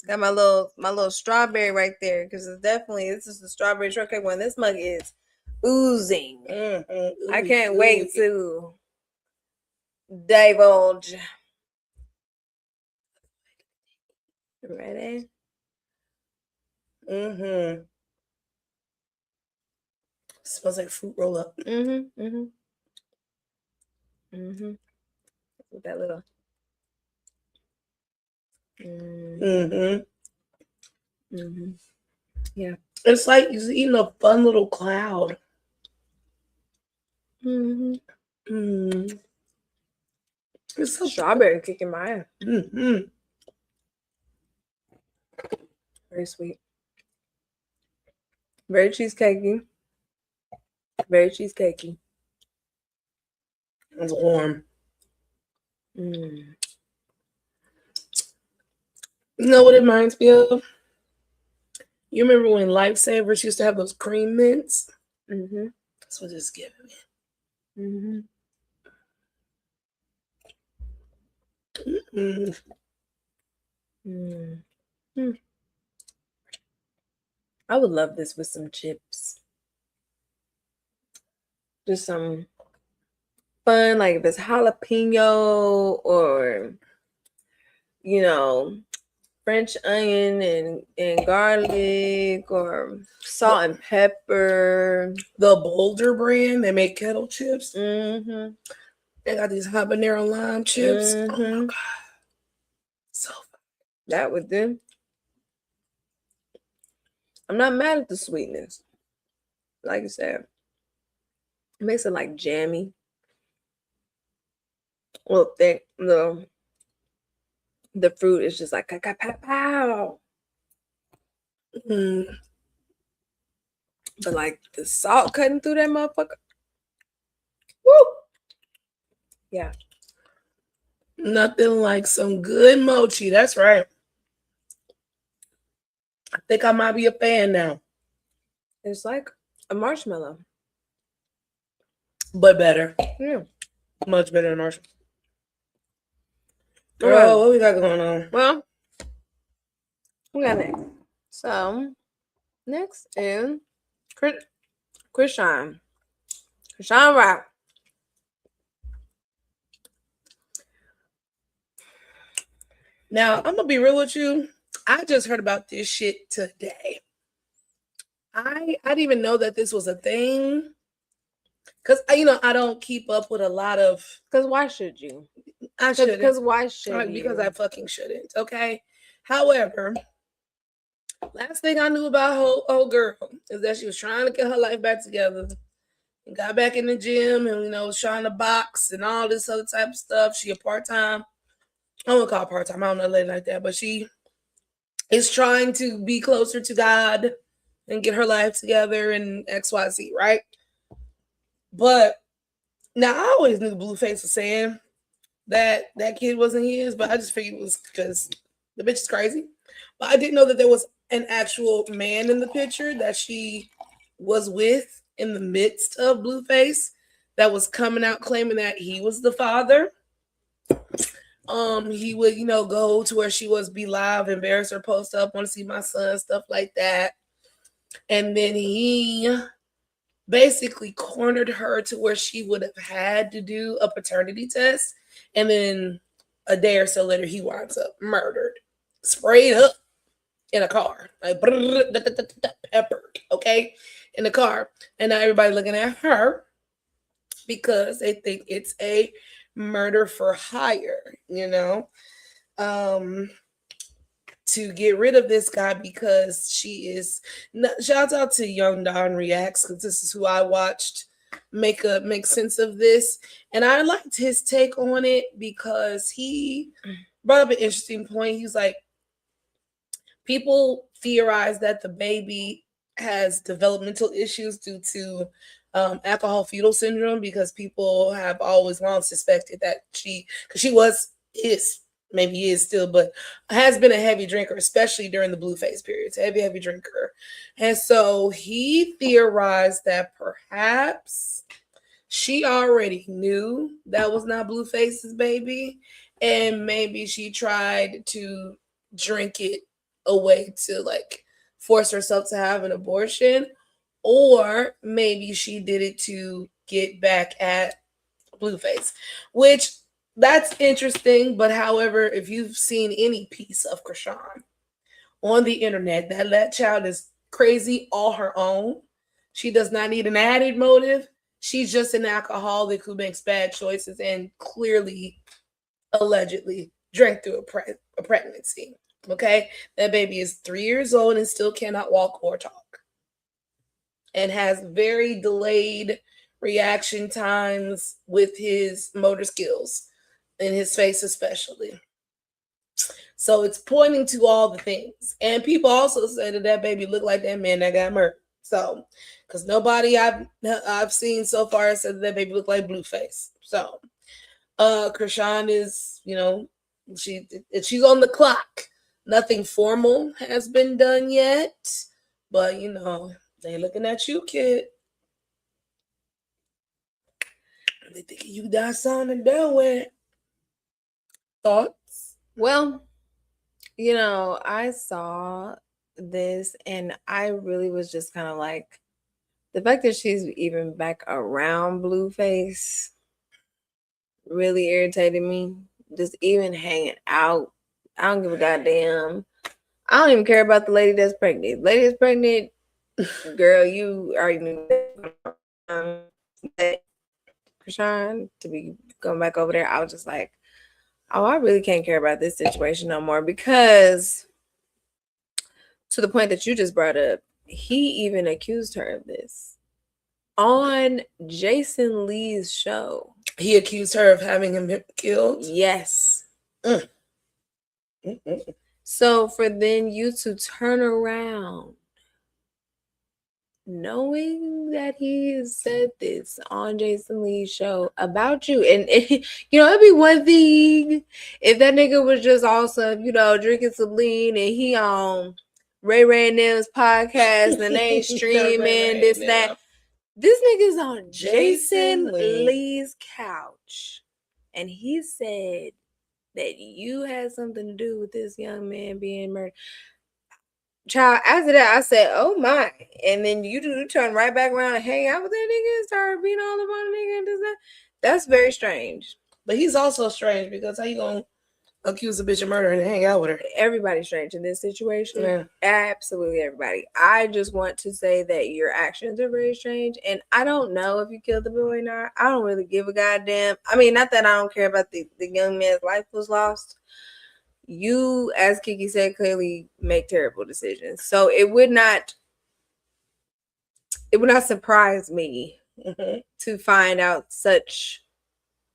got my little strawberry right there because this is the strawberry shortcake one. This mug is oozing. I can't wait to divulge. Ready? Smells like fruit roll up. With that little. Yeah. It's like you're eating a fun little cloud. It's so strawberry kicking my ass. Very sweet. Very cheesecakey. It's warm. You know what it reminds me of? You remember when Lifesavers used to have those cream mints? That's what it's giving me. I would love this with some chips. Just some fun, like if it's jalapeno or, French onion and garlic or salt and pepper. The Boulder brand, they make kettle chips. They got these habanero lime chips. Oh my God. So fun. That would do. I'm not mad at the sweetness. Like you said, it makes it like jammy. Well, the fruit is just like pow. But like the salt cutting through that motherfucker. Woo! Yeah. Nothing like some good mochi. That's right. I think I might be a fan now. It's like a marshmallow. But better. Yeah. Much better than marshmallow. Girl, what we got going on? Well, we got next. So, next is Chrisean. Chrisean Rock. Now, I'm going to be real with you. I just heard about this shit today. I didn't even know that this was a thing. Because, I don't keep up with a lot of... Because why should you? I shouldn't. Because why should you? Because I fucking shouldn't, okay? However, last thing I knew about old girl is that she was trying to get her life back together and got back in the gym and, was trying to box and all this other type of stuff. She a part-time... I won't call it part-time. I don't know a lady like that. But she is trying to be closer to God and get her life together and XYZ, right? But now I always knew Blueface was saying that kid wasn't his, but I just figured it was because the bitch is crazy. But I didn't know that there was an actual man in the picture that she was with in the midst of Blueface that was coming out claiming that he was the father. He would, go to where she was, be live, embarrass her, post up, want to see my son, stuff like that. And then he basically cornered her to where she would have had to do a paternity test. And then a day or so later, he winds up murdered, sprayed up in a car, like peppered, okay, in the car. And now everybody looking at her because they think it's a murder for hire, to get rid of this guy because she is. Shout out to Young Don Reacts because this is who I watched make sense of this. And I liked his take on it because he brought up an interesting point. He's like, people theorize that the baby has developmental issues due to alcohol fetal syndrome, because people have always long suspected that because she is maybe is still, but has been a heavy drinker, especially during the blue face periods, heavy drinker. And so he theorized that perhaps she already knew that was not Blueface's baby, and maybe she tried to drink it away to like force herself to have an abortion, or maybe she did it to get back at Blueface, which that's interesting. But however, if you've seen any piece of Chrisean on the internet, that child is crazy all her own. She does not need an added motive. She's just an alcoholic who makes bad choices and clearly, allegedly, drank through a pregnancy. Okay? That baby is 3 years old and still cannot walk or talk, and has very delayed reaction times with his motor skills, in his face especially. So it's pointing to all the things. And people also say that baby looked like that man that got murdered. So, because nobody I've seen so far said that baby looked like Blueface. So, Chrisean is, she's on the clock. Nothing formal has been done yet, but they looking at you, kid. They think you got something to do with it. Thoughts? Well, I saw this and I really was just kind of like, the fact that she's even back around Blueface really irritated me. Just even hanging out. I don't give a goddamn. I don't even care about the lady that's pregnant. Lady that's pregnant, girl, you already knew that. Chrisean, to be going back over there, I was just like, oh, I really can't care about this situation no more, because to the point that you just brought up, he even accused her of this on Jason Lee's show. He accused her of having him killed? Yes. So for then you to turn around knowing that he said this on Jason Lee's show about you, and it'd be one thing if that nigga was just also, drinking some lean and he on Ray and them's podcast and they ain't streaming this, that. This nigga's on Jason Lee's couch, and he said that you had something to do with this young man being murdered. Child, after that, I said, oh my. And then you turn right back around and hang out with that nigga and start being all about a nigga and this, that. That's very strange. But he's also strange, because how you gonna accuse a bitch of murder and hang out with her? Everybody's strange in this situation. Yeah. Absolutely everybody. I just want to say that your actions are very strange. And I don't know if you killed the boy or not. I don't really give a goddamn. I mean, not that I don't care about the young man's life was lost. You, as Kiki said, clearly make terrible decisions. So it would not surprise me to find out such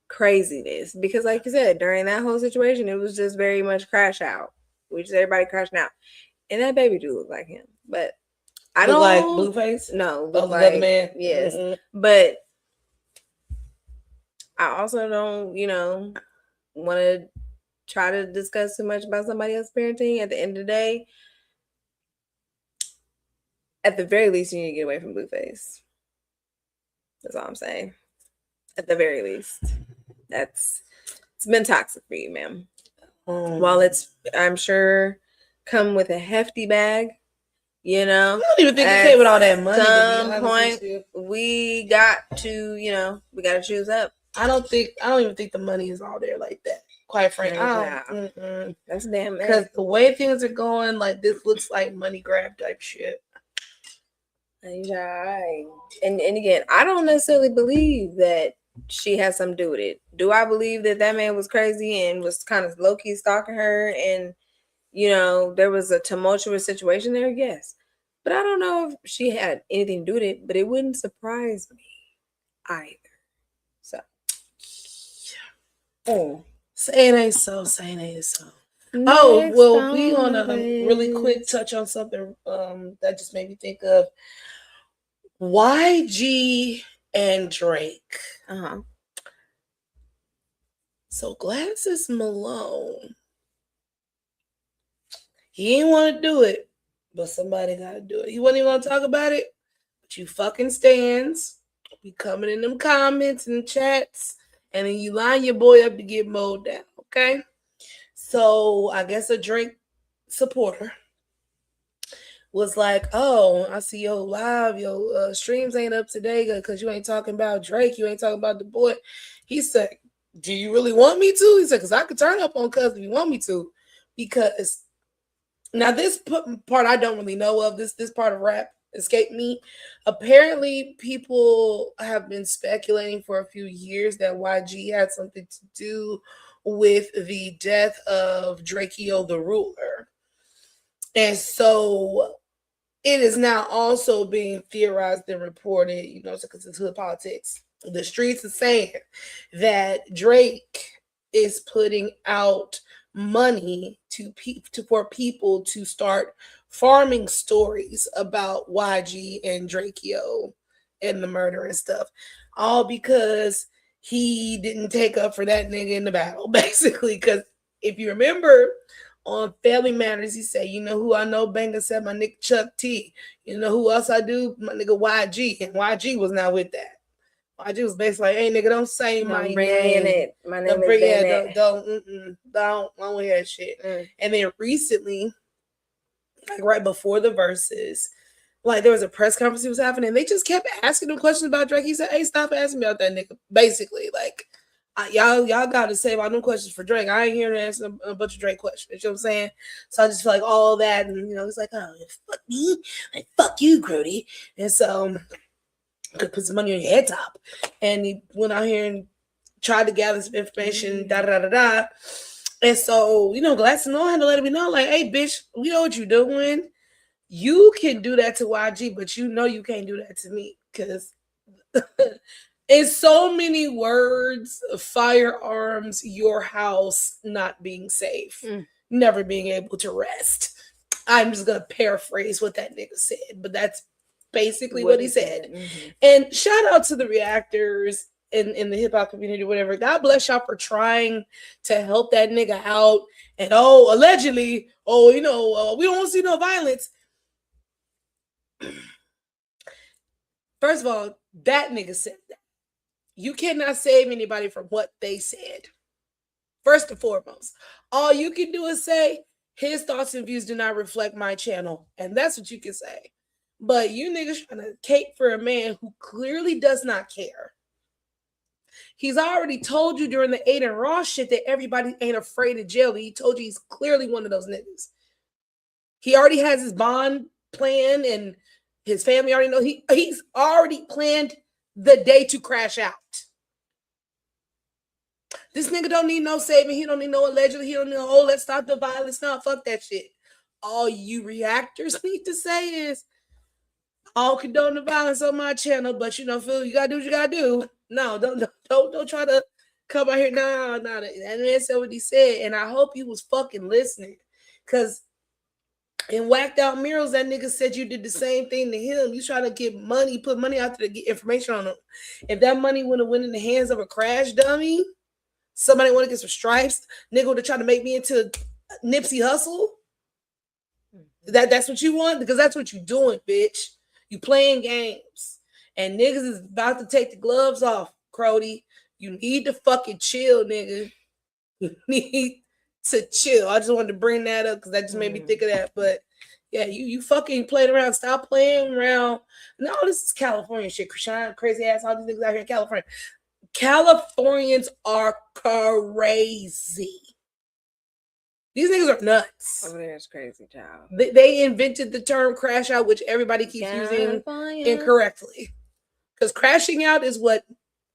craziness, because like you said, during that whole situation, it was just very much crash out. We just everybody crashing out. And that baby do look like him. But I don't like Blueface? No, look like the man. Yes. But I also don't, want to try to discuss too much about somebody else's parenting. At the end of the day, at the very least, you need to get away from Blueface. That's all I'm saying. At the very least. It's been toxic for you, ma'am. While it's, I'm sure, come with a hefty bag, I don't even think it came with all that money. At some point, we got to, we got to choose up. I don't even think the money is all there like that, quite frankly. That's damn. Because the way things are going, like, this looks like money grab type shit. Right. And again, I don't necessarily believe that she has something to do with it. Do I believe that man was crazy and was kind of low-key stalking her, and there was a tumultuous situation there? Yes. But I don't know if she had anything to do with it, but it wouldn't surprise me. either. So, say it ain't so. Say it ain't so. next well, we on want the to really quick list. touch on something that just made me think of YG and Drake. Uh-huh. So Glasses Malone, he didn't want to do it, but somebody got to do it. He wasn't even going to talk about it, but you fucking stands. We coming in them comments and chats, and then you line your boy up to get mowed down, okay? So I guess a Drake supporter was like, oh, I see your live, your streams ain't up today because you ain't talking about Drake, you ain't talking about the boy. He said, do you really want me to? He said, because I could turn up on Cuz if you want me to. Because now this part I don't really know of. This part of rap escaped me. Apparently, people have been speculating for a few years that YG had something to do with the death of Drakeo the Ruler. And so it is now also being theorized and reported, because it's hood politics. The streets are saying that Drake is putting out money for people to start farming stories about YG and Drakeo and the murder and stuff, all because he didn't take up for that nigga in the battle, basically. Because if you remember, on Family Matters, he said, you know who I know? Banger said my nigga Chuck T. You know who else I do? My nigga YG. And YG was not with that. YG was basically like, hey nigga, don't say my name. My name is Bennett. Don't hear that shit. And then recently, like right before the verses, like there was a press conference he was having, and they just kept asking him questions about Drake. He said, hey, stop asking me about that nigga. Basically, like, y'all got to save all them questions for Drake. I ain't here to answer a bunch of Drake questions. You know what I'm saying? So I just feel like all that, and he's like, oh, fuck me, like fuck you, Grody. And so could put some money on your head top. And he went out here and tried to gather some information, da da da da. And so Glasses Malone had to let me know, like, hey, bitch, we know what you're doing. You can do that to YG, but you can't do that to me, because in so many words, firearms, your house not being safe, never being able to rest. I'm just going to paraphrase what that nigga said, but that's basically what he said. Mm-hmm. And shout out to the reactors in the hip-hop community, whatever. God bless y'all for trying to help that nigga out. And allegedly, we don't want to see no violence. First of all, that nigga said that. You cannot save anybody from what they said. First and foremost, all you can do is say, his thoughts and views do not reflect my channel. And that's what you can say. But you niggas trying to cape for a man who clearly does not care. He's already told you during the Aiden Ross shit that everybody ain't afraid of jail. He told you he's clearly one of those niggas. He already has his bond plan, and his family already know he's already planned the day to crash out. This nigga don't need no saving. He don't need no allegedly. He don't need no, let's stop the violence. No, fuck that shit. All you reactors need to say is, I'll condone the violence on my channel, but Phil, you gotta do what you gotta do. No, don't try to come out here. No, that man said what he said, and I hope you was fucking listening, because in Whacked Out Murals, that nigga said you did the same thing to him. You try to get money, put money out there to get information on him. If that money would have went in the hands of a crash dummy, somebody want to get some stripes, nigga would have tried to make me into Nipsey Hussle. That's what you want? Because that's what you doing, bitch. You playing games. And niggas is about to take the gloves off, Crody. You need to fucking chill, nigga. You need to chill. I just wanted to bring that up because that just made me think of that. But yeah, you fucking played around. Stop playing around. No, this is California shit. Chrisean, crazy ass, all these niggas out here in California. Californians are crazy. These niggas are nuts. Oh, that's crazy, child. They invented the term crash out, which everybody keeps using incorrectly. Because crashing out is what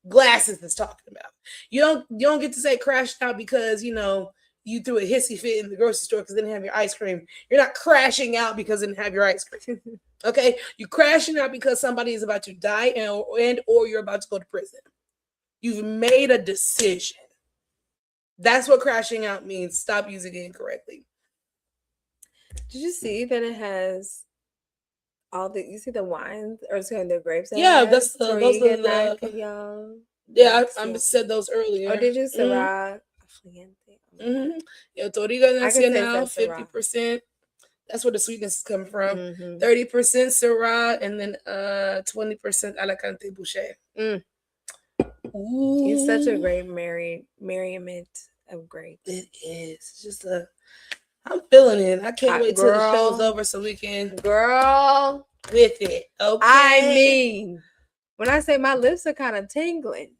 Glasses is talking about. You don't get to say crashed out because you threw a hissy fit in the grocery store because they didn't have your ice cream. You're not crashing out because they didn't have your ice cream. Okay, you crashing out because somebody is about to die and or you're about to go to prison. You've made a decision. That's what crashing out means. Stop using it incorrectly. Did you see that it has all the? You see the wines or the grapes? Yeah, that's the those are the. Yeah, I said those earlier. Oh, did you Syrah? Yeah, Toriga Nacional, 50%. That's where the sweetness is coming from. 30% Syrah, and then 20% Alicante Boucher. Ooh. It's such a great merriment of grapes. It is. It's just I'm feeling it. I can't wait till the show's over so we can with it. Okay. I mean, when I say my lips are kind of tingling,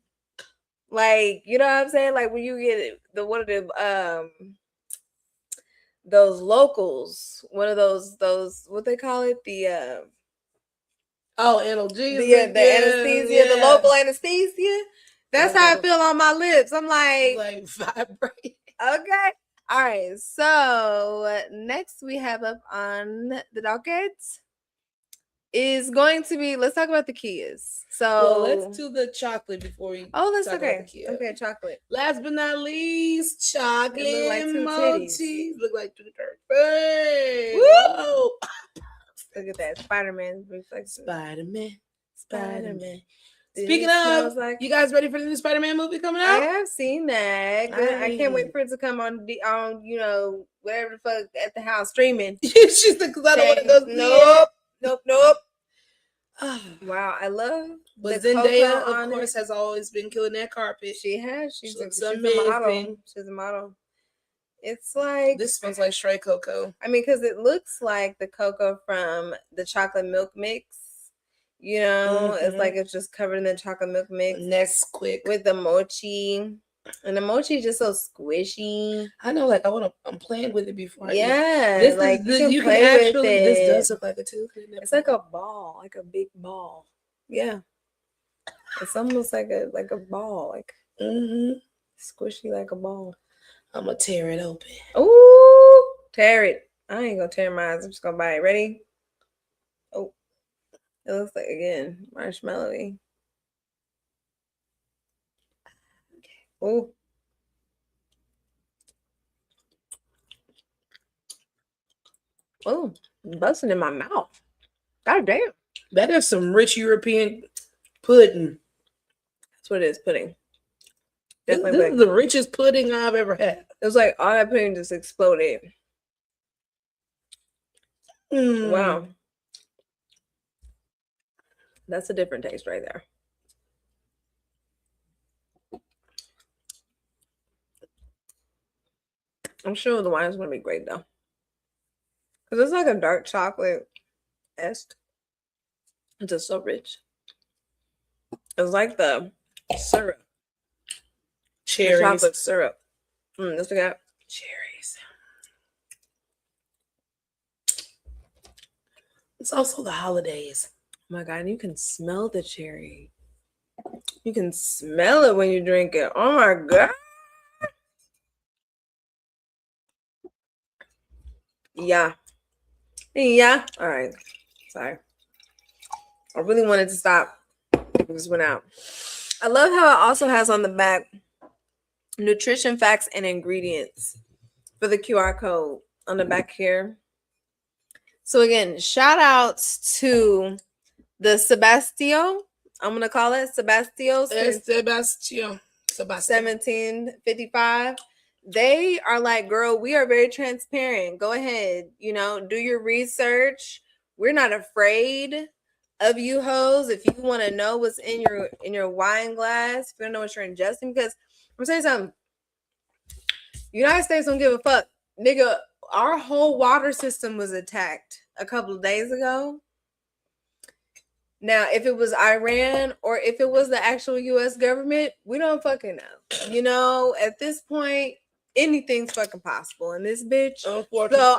like, you know what I'm saying? Like when you get one of the those locals, one of those what they call it, the analgesia, the anesthesia, the local anesthesia. That's how I feel on my lips. I'm like vibrate. Okay. All right. So next we have up on the docket is going to be, let's talk about the Kias. So let's do the chocolate before we that's okay. Okay, chocolate. Last but not least, chocolate Mochi. Look like two birds. Whoa. Look at that. Spider-Man. Spider-Man. Speaking of, you guys ready for the new Spider-Man movie coming out? I have seen that. I can't wait for it to come on whatever the fuck at the house streaming. She's like, because I don't want to go. Nope. Wow, I love. But Zendaya, of course, has always been killing that carpet. She has. She's a model. She's a model. It's like this smells like straight cocoa. I mean, because it looks like the cocoa from the chocolate milk mix. You know, it's like it's just covered in the chocolate milk mix. Next, quick with the mochi, and the mochi is just so squishy. I know, like I'm playing with it before. Yeah, this like you can play with it. This does look like a tooth. It's like a ball, like a big ball. Yeah, it's almost like a ball, like squishy like a ball. I'm gonna tear it open. Ooh, tear it! I ain't gonna tear mine. I'm just gonna bite it. Ready? Oh. It looks like, again, marshmallowy. Oh. Oh, busting in my mouth. God damn. That is some rich European pudding. That's what it is, pudding. This is the richest pudding I've ever had. It was like all that pudding just exploded. Wow. That's a different taste right there. I'm sure the wine is going to be great, though. Because it's like a dark chocolate-esque. It's just so rich. It's like the syrup. Cherries. The chocolate syrup. Let's look at cherries. It's also the holidays. Oh my God, and you can smell the cherry. You can smell it when you drink it. Oh my God. Yeah. All right. Sorry. I really wanted to stop. It just went out. I love how it also has on the back nutrition facts and ingredients for the QR code on the back here. So again, shout outs to the Sebastio. I'm going to call it Sebastio. Sebastio. 1755. They are like, girl, we are very transparent. Go ahead, do your research. We're not afraid of you hoes. If you want to know what's in your wine glass, if you don't know what you're ingesting, because I'm saying something. United States don't give a fuck. Nigga, our whole water system was attacked a couple of days ago. Now, if it was Iran or if it was the actual U.S. government, we don't fucking know. At this point, anything's fucking possible in this bitch. So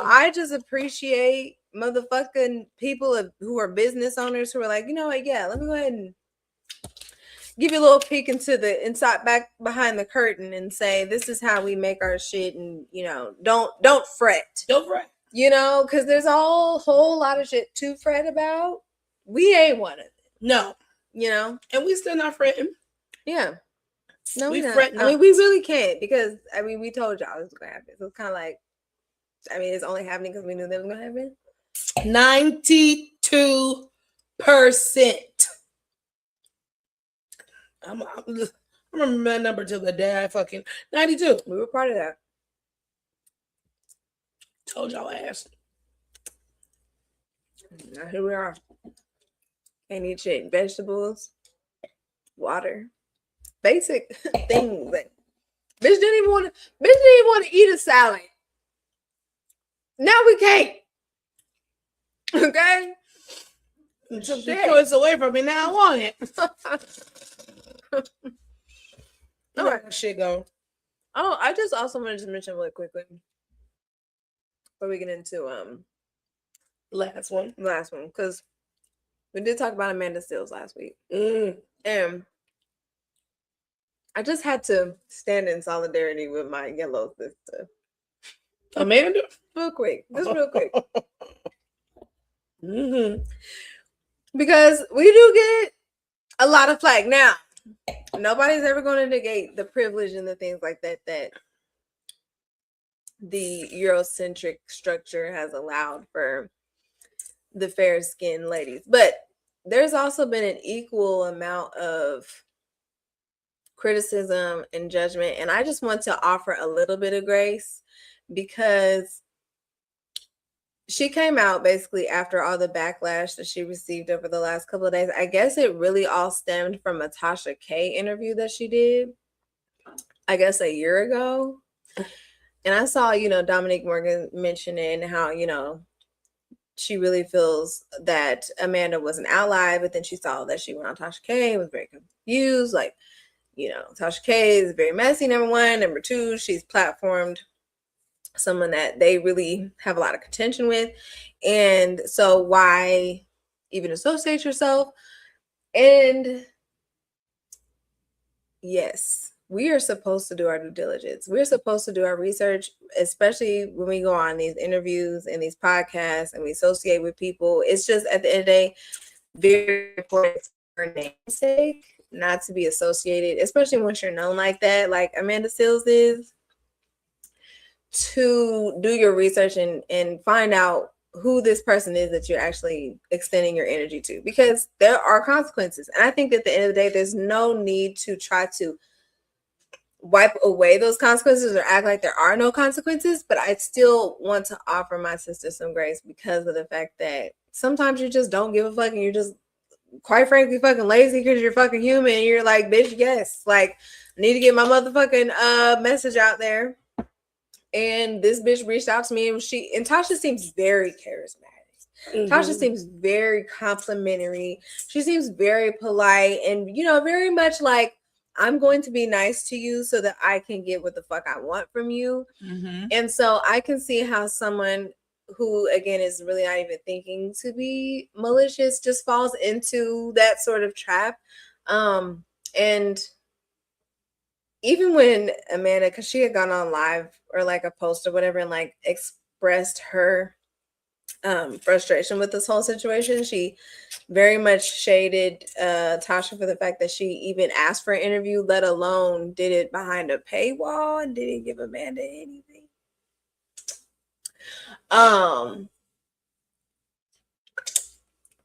I just appreciate motherfucking people who are business owners who are like, you know what? Yeah, let me go ahead and give you a little peek into the inside, back behind the curtain, and say this is how we make our shit, and don't fret. Don't fret. You know, because there's a whole lot of shit to fret about. We ain't one of it. No. You know? And we still not fretting. Yeah. No, we not. fret I mean, we really can't because, I mean, we told y'all it was going to happen. So it's kind of like, I mean, it's only happening because we knew that was going to happen. 92%. I'm remember that number till the day I fucking 92. We were part of that. Told y'all ass. Now here we are. Can't eat shit. Vegetables, water, basic things. Like, bitch didn't even want to eat a salad. Now we can't. Okay. You took the choice away from me. Now I want it. All right, shit go. Oh, I just also wanted to mention really quickly before we get into last one, because we did talk about Amanda Seales last week, and I just had to stand in solidarity with my yellow sister, Amanda. Real quick. Because we do get a lot of flack. Now, nobody's ever going to negate the privilege and the things like that the Eurocentric structure has allowed for the fair-skinned ladies. But there's also been an equal amount of criticism and judgment. And I just want to offer a little bit of grace because she came out basically after all the backlash that she received over the last couple of days. I guess it really all stemmed from a Tasha K interview that she did, I guess a year ago. And I saw, Dominique Morgan mentioning how, she really feels that Amanda was an ally, but then she saw that she went on Tasha K and was very confused. Like, Tasha K is very messy, number one. Number two, she's platformed someone that they really have a lot of contention with. And so why even associate yourself? And yes, we are supposed to do our due diligence. We're supposed to do our research, especially when we go on these interviews and these podcasts and we associate with people. It's just at the end of the day, very important for namesake not to be associated, especially once you're known like that, like Amanda Seales is, to do your research and find out who this person is that you're actually extending your energy to, because there are consequences. And I think at the end of the day, there's no need to try to wipe away those consequences or act like there are no consequences. But I still want to offer my sister some grace because of the fact that sometimes you just don't give a fuck and you're just quite frankly fucking lazy because you're fucking human. And you're like, bitch, yes, like I need to get my motherfucking message out there. And this bitch reached out to me and Tasha seems very charismatic. Mm-hmm. Tasha seems very complimentary. She seems very polite and, very much like, I'm going to be nice to you so that I can get what the fuck I want from you. Mm-hmm. And so I can see how someone who, again, is really not even thinking to be malicious just falls into that sort of trap. And even when Amanda, because she had gone on live or like a post or whatever and like expressed her frustration with this whole situation, she very much shaded Tasha for the fact that she even asked for an interview, let alone did it behind a paywall and didn't give Amanda anything.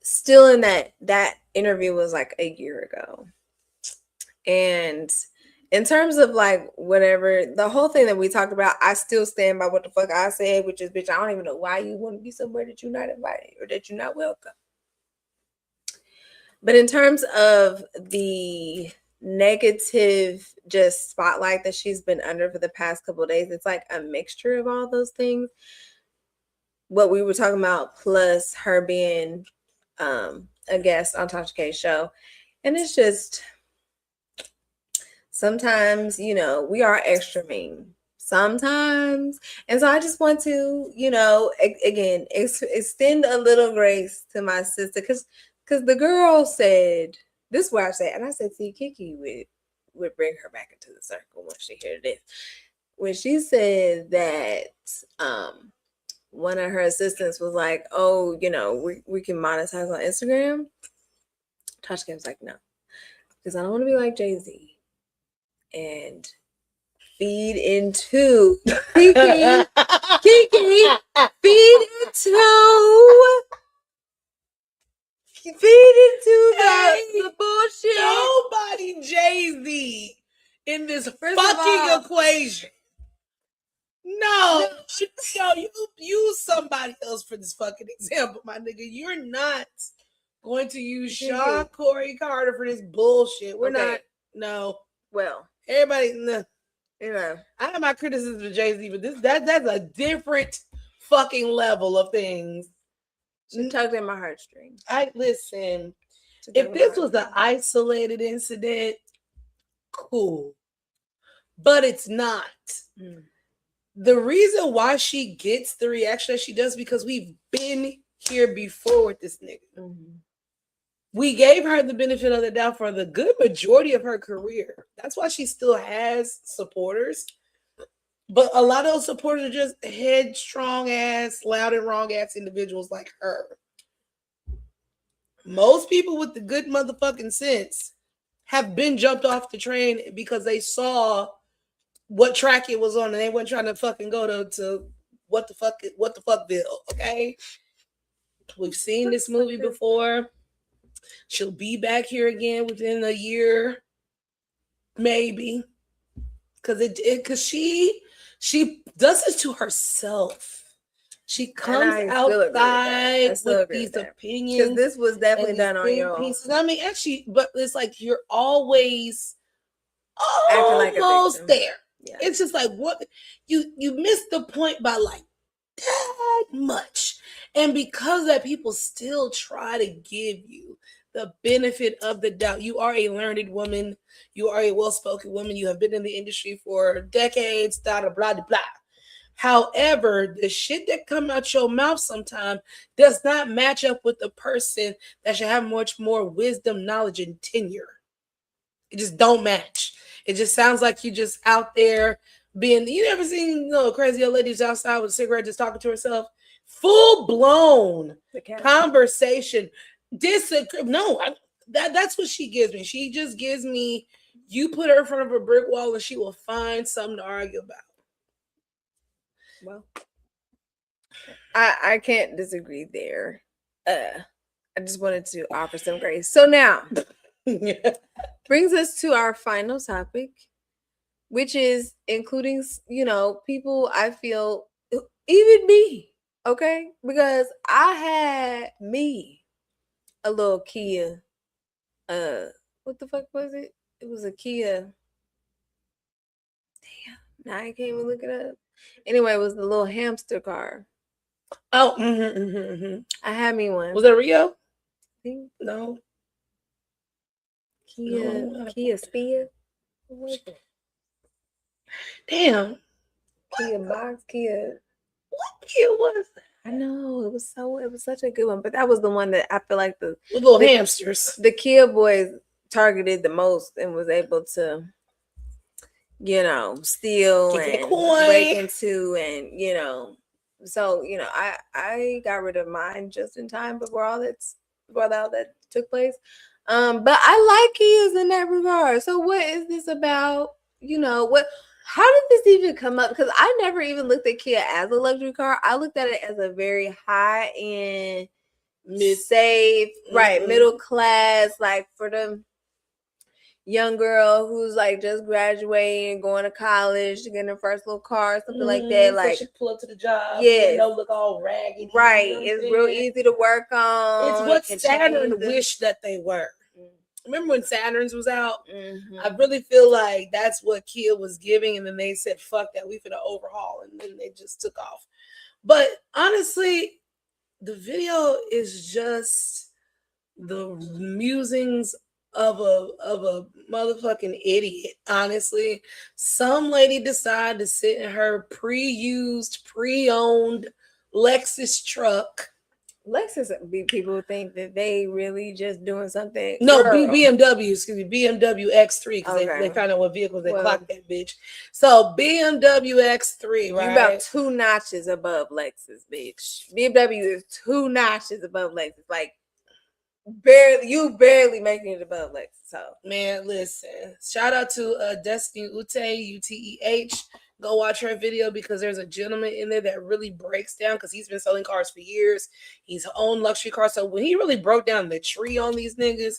Still in that interview was like a year ago. And in terms of like whatever, the whole thing that we talked about, I still stand by what the fuck I said, which is, bitch, I don't even know why you want to be somewhere that you're not invited or that you're not welcome. But in terms of the negative just spotlight that she's been under for the past couple of days, it's like a mixture of all those things. What we were talking about, plus her being a guest on Tasha K's show. And it's just, sometimes, we are extra mean sometimes. And so I just want to, again, extend a little grace to my sister. Because the girl said, this is what I said. And I said, see, Kiki would bring her back into the circle once she heard this. When she said that one of her assistants was like, "Oh, we can monetize on Instagram." Tasha was like, "No, because I don't want to be like Jay-Z and feed into Kiki, feed into the bullshit." Nobody Jay-Z in this fucking equation. No, you use somebody else for this fucking example, my nigga. You're not going to use Sean Corey Carter for this bullshit. We're not. No. Well, everybody. No. I have my criticism of Jay-Z, but that's a different fucking level of things. She tugged in my heartstrings. Listen. If this was an isolated incident, cool, but it's not. The reason why she gets the reaction that she does because we've been here before with this nigga. Mm-hmm. We gave her the benefit of the doubt for the good majority of her career. That's why she still has supporters. But a lot of those supporters are just headstrong ass, loud and wrong ass individuals like her. Most people with the good motherfucking sense have been jumped off the train because they saw what track it was on and they weren't trying to fucking go to what the fuckville, okay? We've seen this movie before. She'll be back here again within a year, maybe. Because she does this to herself. She comes outside with these opinions. Because this was definitely done on your own. I mean, actually, but it's like you're always almost there. Yeah. It's just like what you missed the point by like that much. And because that people still try to give you the benefit of the doubt. You are a learned woman. You are a well-spoken woman. You have been in the industry for decades, blah, blah, blah, blah. However, the shit that come out your mouth sometimes does not match up with the person that should have much more wisdom, knowledge, and tenure. It just don't match. It just sounds like you just out there being, you ever seen crazy old ladies outside with a cigarette just talking to herself? Full blown conversation. That's what she gives me. She just gives me, you put her in front of a brick wall and she will find something to argue about. Well, I can't disagree there. I just wanted to offer some grace. So now brings us to our final topic, which is including, people I feel, even me, okay? Because I had me a little Kia. What the fuck was it? It was a Kia. Damn, now I can't even look it up. Anyway, it was the little hamster car. Oh, I had me one. Was it Rio? I think no. Kia Spia. Damn. Kia box, Kia. What Kia was that? I know it was such a good one, but that was the one that I feel like the little hamsters. The Kia boys targeted the most and was able to, steal and break into, and so I got rid of mine just in time before all that took place. But I like Kias in that regard. So what is this about? How did this even come up? Because I never even looked at Kia as a luxury car. I looked at it as a very high-end, safe, middle class, like for the young girl who's like just graduating, going to college, to get her first little car, something like that. Like she pull up to the job, look all raggedy. Right. It's real easy to work on. It's what Saturn wished that they were. Remember when Saturns was out? Mm-hmm. I really feel like that's what Kia was giving, and then they said, fuck that, we finna overhaul, and then they just took off. But honestly, the video is just the musings of a motherfucking idiot. Honestly, some lady decided to sit in her pre-used, pre-owned Lexus truck Lexus be people think that they really just doing something. No, Girl. BMW, excuse me, BMW X3, because Okay. they found out what vehicles they Well, clocked that bitch. So BMW X3, right? You about 2 notches above Lexus, bitch. BMW is 2 notches above Lexus. Like barely making it above Lexus. So man, listen. Shout out to Destiny Ute, UTEH. Go watch her video because there's a gentleman in there that really breaks down because he's been selling cars for years. He's owned luxury cars. So when he really broke down the tree on these niggas,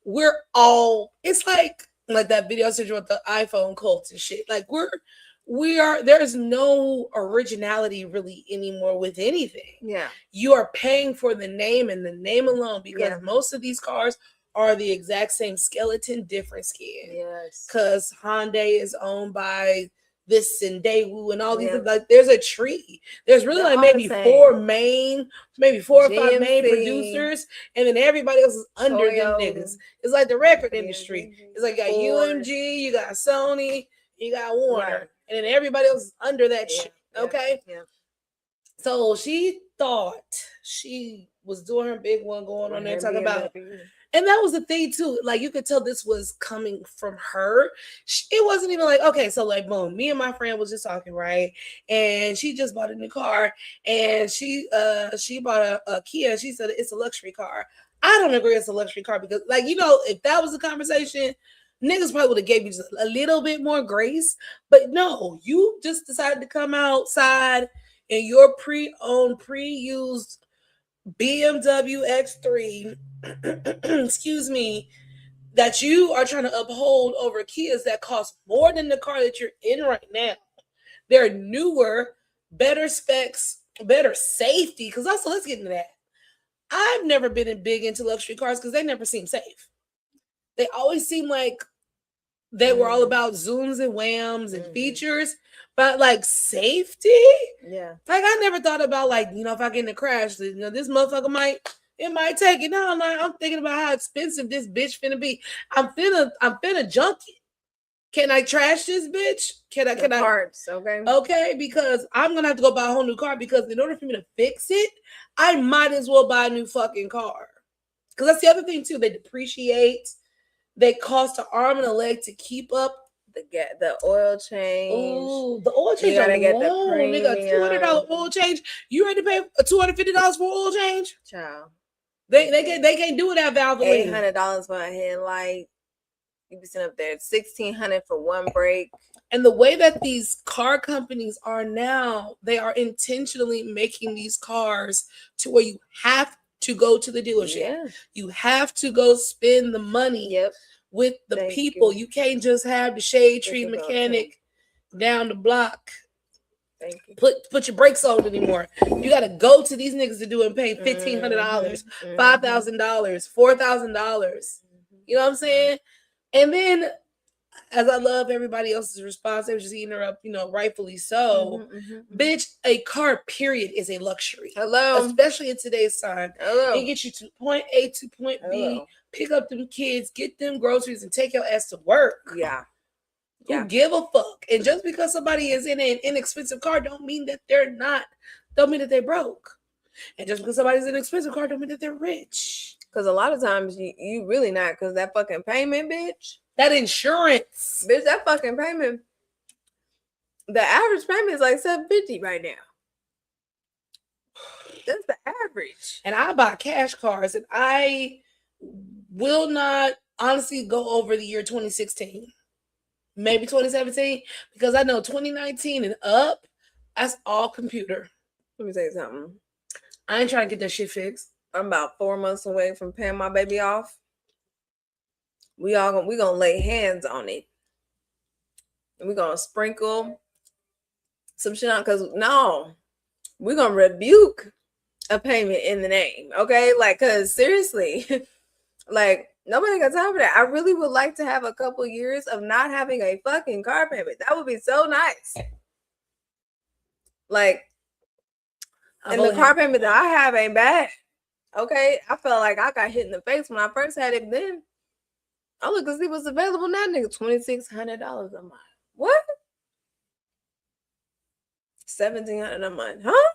we're all, it's like that video I said with the iPhone cults and shit. Like there's no originality really anymore with anything. yeah. You are paying for the name and the name alone because most of these cars are the exact same skeleton, different skin. Yes. Because Hyundai is owned by this and Daewoo and all these, like there's a tree. There's really like maybe four or 5 main producers, and then everybody else is under them niggas. It's like the record industry. It's like you got UMG, you got Sony, you got Warner, and then everybody else is under that shit. Okay? Yeah. So she thought she was doing her big one going on there talking about. And that was the thing too. Like you could tell this was coming from her. It wasn't even like, okay, so like boom, me and my friend was just talking, right? And she just bought a new car and she bought a Kia. She said it's a luxury car. I don't agree it's a luxury car because like, you know, if that was a conversation, niggas probably would have gave you just a little bit more grace. But no, you just decided to come outside in your pre-owned, pre-used BMW X3, excuse me, that you are trying to uphold over Kias that cost more than the car that you're in right now. They're newer, better specs, better safety. Because also, let's get into that. I've never been big into luxury cars because they never seem safe. They always seem like they were all about zooms and whams and features. But like safety, like I never thought about like, you know, if I get in a crash, you know, this motherfucker might take it. No, I'm thinking about how expensive this bitch finna be. I'm finna junk it. Can I trash this bitch? Can I parts? Okay. Okay, because I'm gonna have to go buy a whole new car because in order for me to fix it, I might as well buy a new fucking car. Because that's the other thing too. They depreciate. They cost an arm and a leg to keep up. The oil change. Ooh, the oil change. You gotta get the nigga, $200 oil change. You ready to pay $250 for oil change? Child. They can't do it at Valvoline. $800 for a headlight. You be sitting up there. $1,600 for one brake. And the way that these car companies are now, they are intentionally making these cars to where you have to go to the dealership. Yeah. You have to go spend the money. Yep. With the people. You can't just have the shade tree mechanic down the block. Thank you. Put your brakes on anymore. You got to go to these niggas to do and pay $1,500, $5,000, $4,000. You know what I'm saying? And then, as I love everybody else's response, they were just eating her up, you know, rightfully so. Bitch, a car, period, is a luxury. Hello. Especially in today's time. Hello. It gets you to point A to point B. Pick up them kids, get them groceries, and take your ass to work. Yeah. Who give a fuck? And just because somebody is in an inexpensive car don't mean that they're broke. And just because somebody's in an expensive car don't mean that they're rich. Because a lot of times you really not, because that fucking payment, bitch. That insurance. Bitch, that fucking payment. The average payment is like $750 right now. That's the average. And I buy cash cars, and I will not honestly go over the year 2016, maybe 2017, because I know 2019 and up, that's all computer. Let me tell you something. I ain't trying to get that shit fixed. I'm about 4 months away from paying my baby off. We gonna lay hands on it, and we're gonna sprinkle some shit on. Because no, we're gonna rebuke a payment in the name. Okay, like, because seriously. Like, nobody got time for that. I really would like to have a couple years of not having a fucking car payment. That would be so nice. Like, and the car payment that I have ain't bad. Okay, I felt like I got hit in the face when I first had it. Then I look and see what's available now, nigga. $2,600 a month. What? $1,700 a month, huh?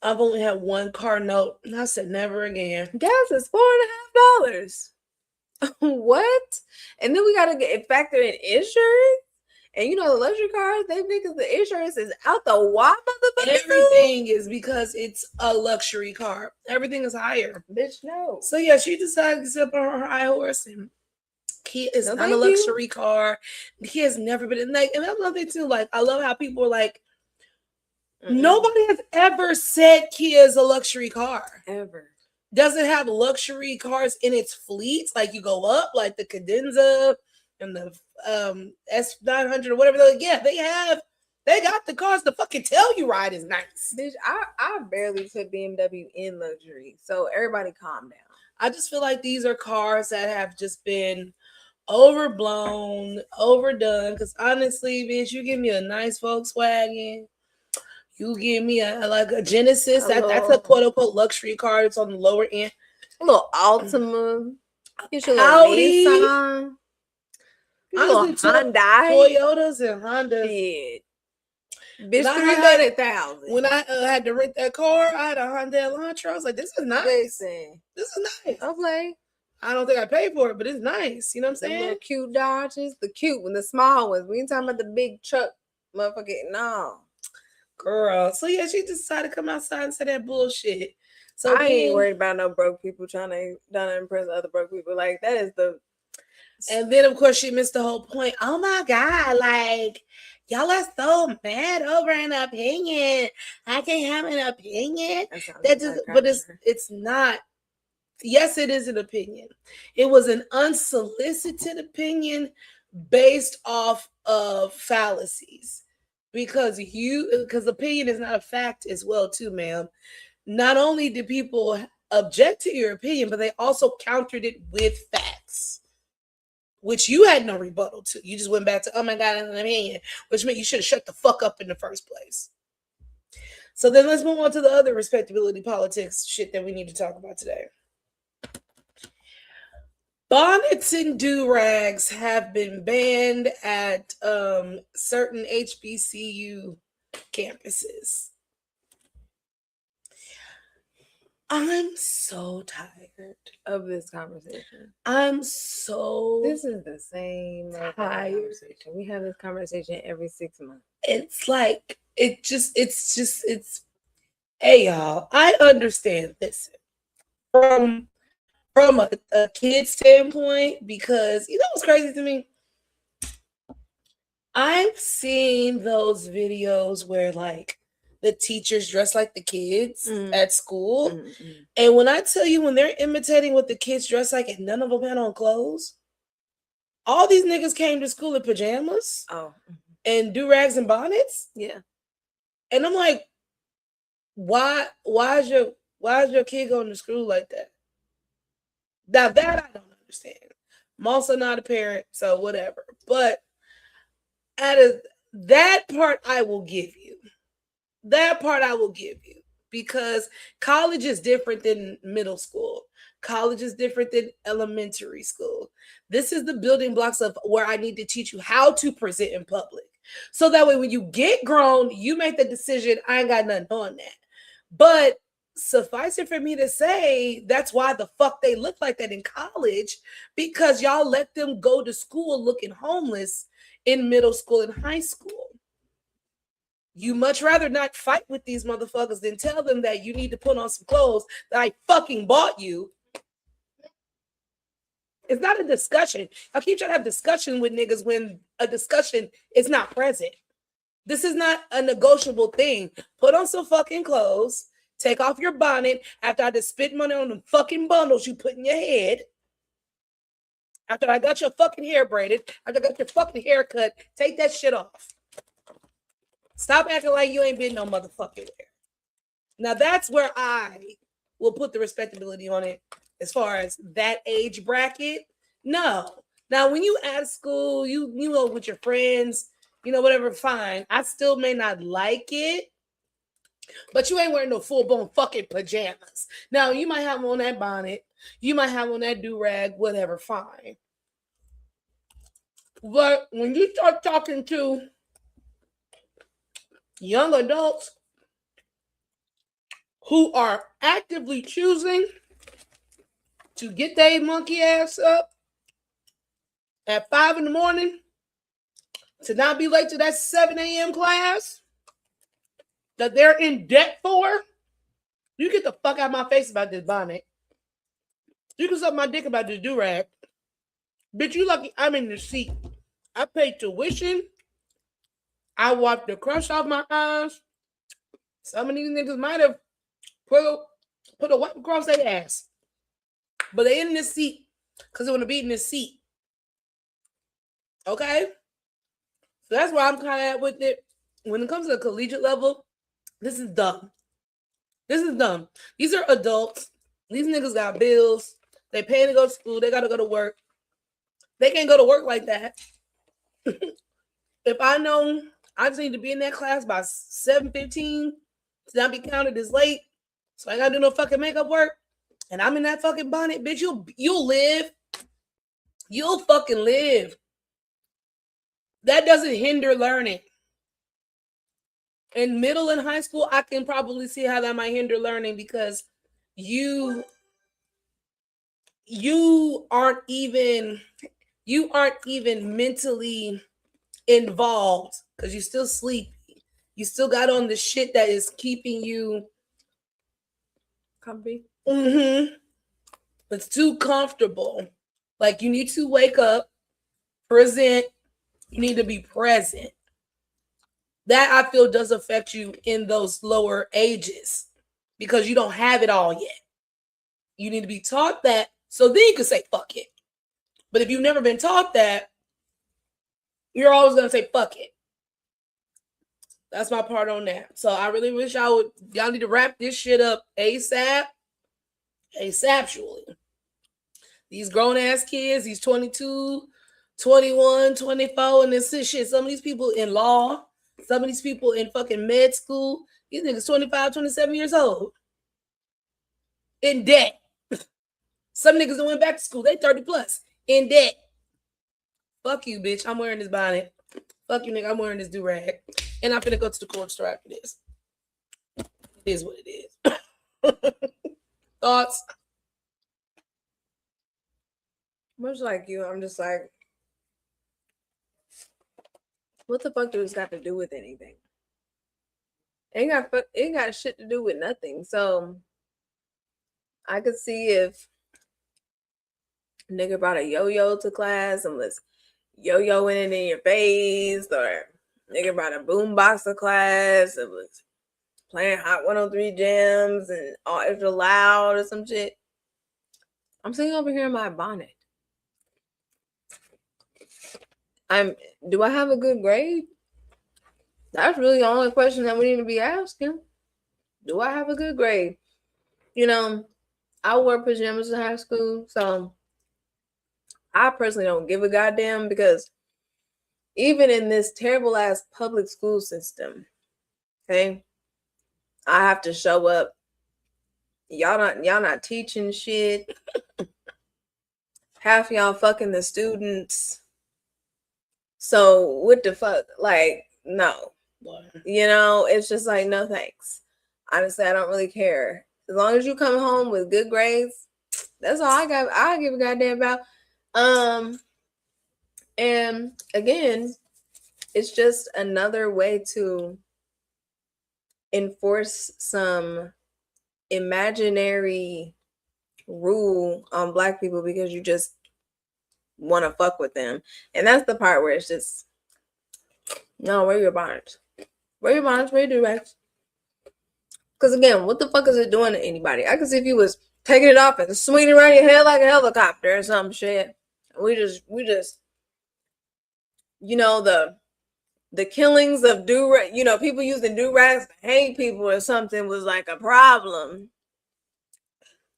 I've only had one car note, and I said never again. Gas is $4.50. What? And then we gotta get factor in insurance. And you know the luxury cars, they niggas, the insurance is out the wad, motherfucker. Everything is because it's a luxury car. Everything is higher. Bitch, no. So yeah, she decided to sit on her high horse, and he is No, not a thank luxury car. He has never been in, like, and that's another thing too. Like, I love how people are like, nobody has ever said Kia is a luxury car. Ever. Does it have luxury cars in its fleets? Like, you go up, like the Cadenza and the S900 or whatever. Yeah, they have. They got the cars. The fucking tell you ride is nice. Bitch, I barely took BMW in luxury. So everybody calm down. I just feel like these are cars that have just been overblown, overdone. Because honestly, bitch, you give me a nice Volkswagen. You give me a Genesis. That's a quote unquote luxury car. It's on the lower end. A little Altima. Get your Audi. little Nissan. Get your little Hyundai. Toyotas and Hondas. Shit. Bitch, 300,000. When I had to rent that car, I had a Hyundai Elantra. I was like, this is nice. Listen. This is nice. Okay. I don't think I paid for it, but it's nice. You know what I'm saying? The little cute Dodges. The cute one, the small ones. We ain't talking about the big truck. Motherfucker, no. Girl. So yeah, she decided to come outside and say that bullshit. So I ain't worried about no broke people trying to impress other broke people. Like, that is the... And then, of course, she missed the whole point. Oh, my God. Like, y'all are so mad over an opinion. I can't have an opinion. But it's not. Yes, it is an opinion. It was an unsolicited opinion based off of fallacies. Because opinion is not a fact as well, too, ma'am. Not only did people object to your opinion, but they also countered it with facts, which you had no rebuttal to. You just went back to, oh my God, an opinion, which meant you should have shut the fuck up in the first place. So then let's move on to the other respectability politics shit that we need to talk about today. Bonnets and do-rags have been banned at certain HBCU campuses. I'm so tired of this conversation. This is the same tired conversation. We have this conversation every 6 months. It's like, hey y'all, I understand this from a kid standpoint, because you know what's crazy to me? I've seen those videos where like the teachers dress like the kids at school. Mm-hmm. And when I tell you, when they're imitating what the kids dress like and none of them had on clothes, all these niggas came to school in pajamas and do-rags and bonnets. Yeah. And I'm like, why is your kid going to school like that? Now that I don't understand. I'm also not a parent, so whatever. But that part I will give you. That part I will give you, because college is different than middle school. College is different than elementary school. This is the building blocks of where I need to teach you how to present in public. So that way, when you get grown, you make the decision. I ain't got nothing on that. But suffice it for me to say, that's why the fuck they look like that in college, because y'all let them go to school looking homeless in middle school and high school. You much rather not fight with these motherfuckers than tell them that you need to put on some clothes that I fucking bought you. It's not a discussion. I keep trying to have discussion with niggas when a discussion is not present. This is not a negotiable thing. Put on some fucking clothes. Take off your bonnet after I just spit money on them fucking bundles you put in your head. After I got your fucking hair braided. After I got your fucking hair cut. Take that shit off. Stop acting like you ain't been no motherfucking where. Now that's where I will put the respectability on it as far as that age bracket. No. Now when you at school, you know, with your friends, you know, whatever, fine. I still may not like it, but you ain't wearing no full-blown fucking pajamas. Now you might have on that bonnet, you might have on that do-rag, whatever, fine. But when you start talking to young adults, who are actively choosing to get their monkey ass up at 5 in the morning to not be late to that 7 a.m. class that they're in debt for, you get the fuck out of my face about this bonnet. You can suck my dick about this do-rag. Bitch, you lucky I'm in the seat. I paid tuition. I wiped the crush off my eyes. Some of these niggas might have put a wipe across their ass. But they in this seat because they want to be in this seat. Okay? So that's where I'm kind of at with it. When it comes to the collegiate level, this is dumb. This is dumb. These are adults. These niggas got bills. They paying to go to school. They got to go to work. They can't go to work like that. If I know I just need to be in that class by 7:15 to not be counted as late, so I got to do no fucking makeup work, and I'm in that fucking bonnet, bitch, you'll live. You'll fucking live. That doesn't hinder learning. In middle and high school, I can probably see how that might hinder learning because you aren't even mentally involved because you still sleepy. You still got on the shit that is keeping you comfy. It's too comfortable. Like you need to wake up, present. You need to be present. That I feel does affect you in those lower ages because you don't have it all yet. You need to be taught that so then you can say fuck it. But if you've never been taught that, you're always going to say fuck it. That's my part on that. So I really wish y'all need to wrap this shit up ASAP. ASAPually. These grown ass kids, these 22, 21, 24, and this shit. Some of these people in law, some of these people in fucking med school, these niggas 25, 27 years old. In debt. Some niggas that went back to school, they 30 plus. In debt. Fuck you, bitch. I'm wearing this bonnet. Fuck you, nigga. I'm wearing this do-rag. And I'm finna go to the corner store after this. It is what it is. Thoughts? Much like you, I'm just like, what the fuck does this got to do with anything? It ain't got shit to do with nothing. So I could see if a nigga brought a yo-yo to class and was yo-yoing it in your face, or nigga brought a boombox to class and was playing Hot 103 jams and all extra loud or some shit. I'm sitting over here in my bonnet. Do I have a good grade? That's really the only question that we need to be asking. Do I have a good grade? You know, I wore pajamas in high school, so I personally don't give a goddamn because even in this terrible ass public school system, okay, I have to show up. Y'all not teaching shit. Half y'all fucking the students. So what the fuck? Like, no. You know, it's just like, no thanks. Honestly, I don't really care. As long as you come home with good grades, that's all I give a goddamn about. And again, it's just another way to enforce some imaginary rule on Black people because you just want to fuck with them. And that's the part where it's just, no, wear your bonnets. Wear your bonnets, wear your do-rags. Because again, what the fuck is it doing to anybody? I could see if you was taking it off and swinging around your head like a helicopter or some shit. We just, you know, the killings of people using do-rags to hang people or something was like a problem.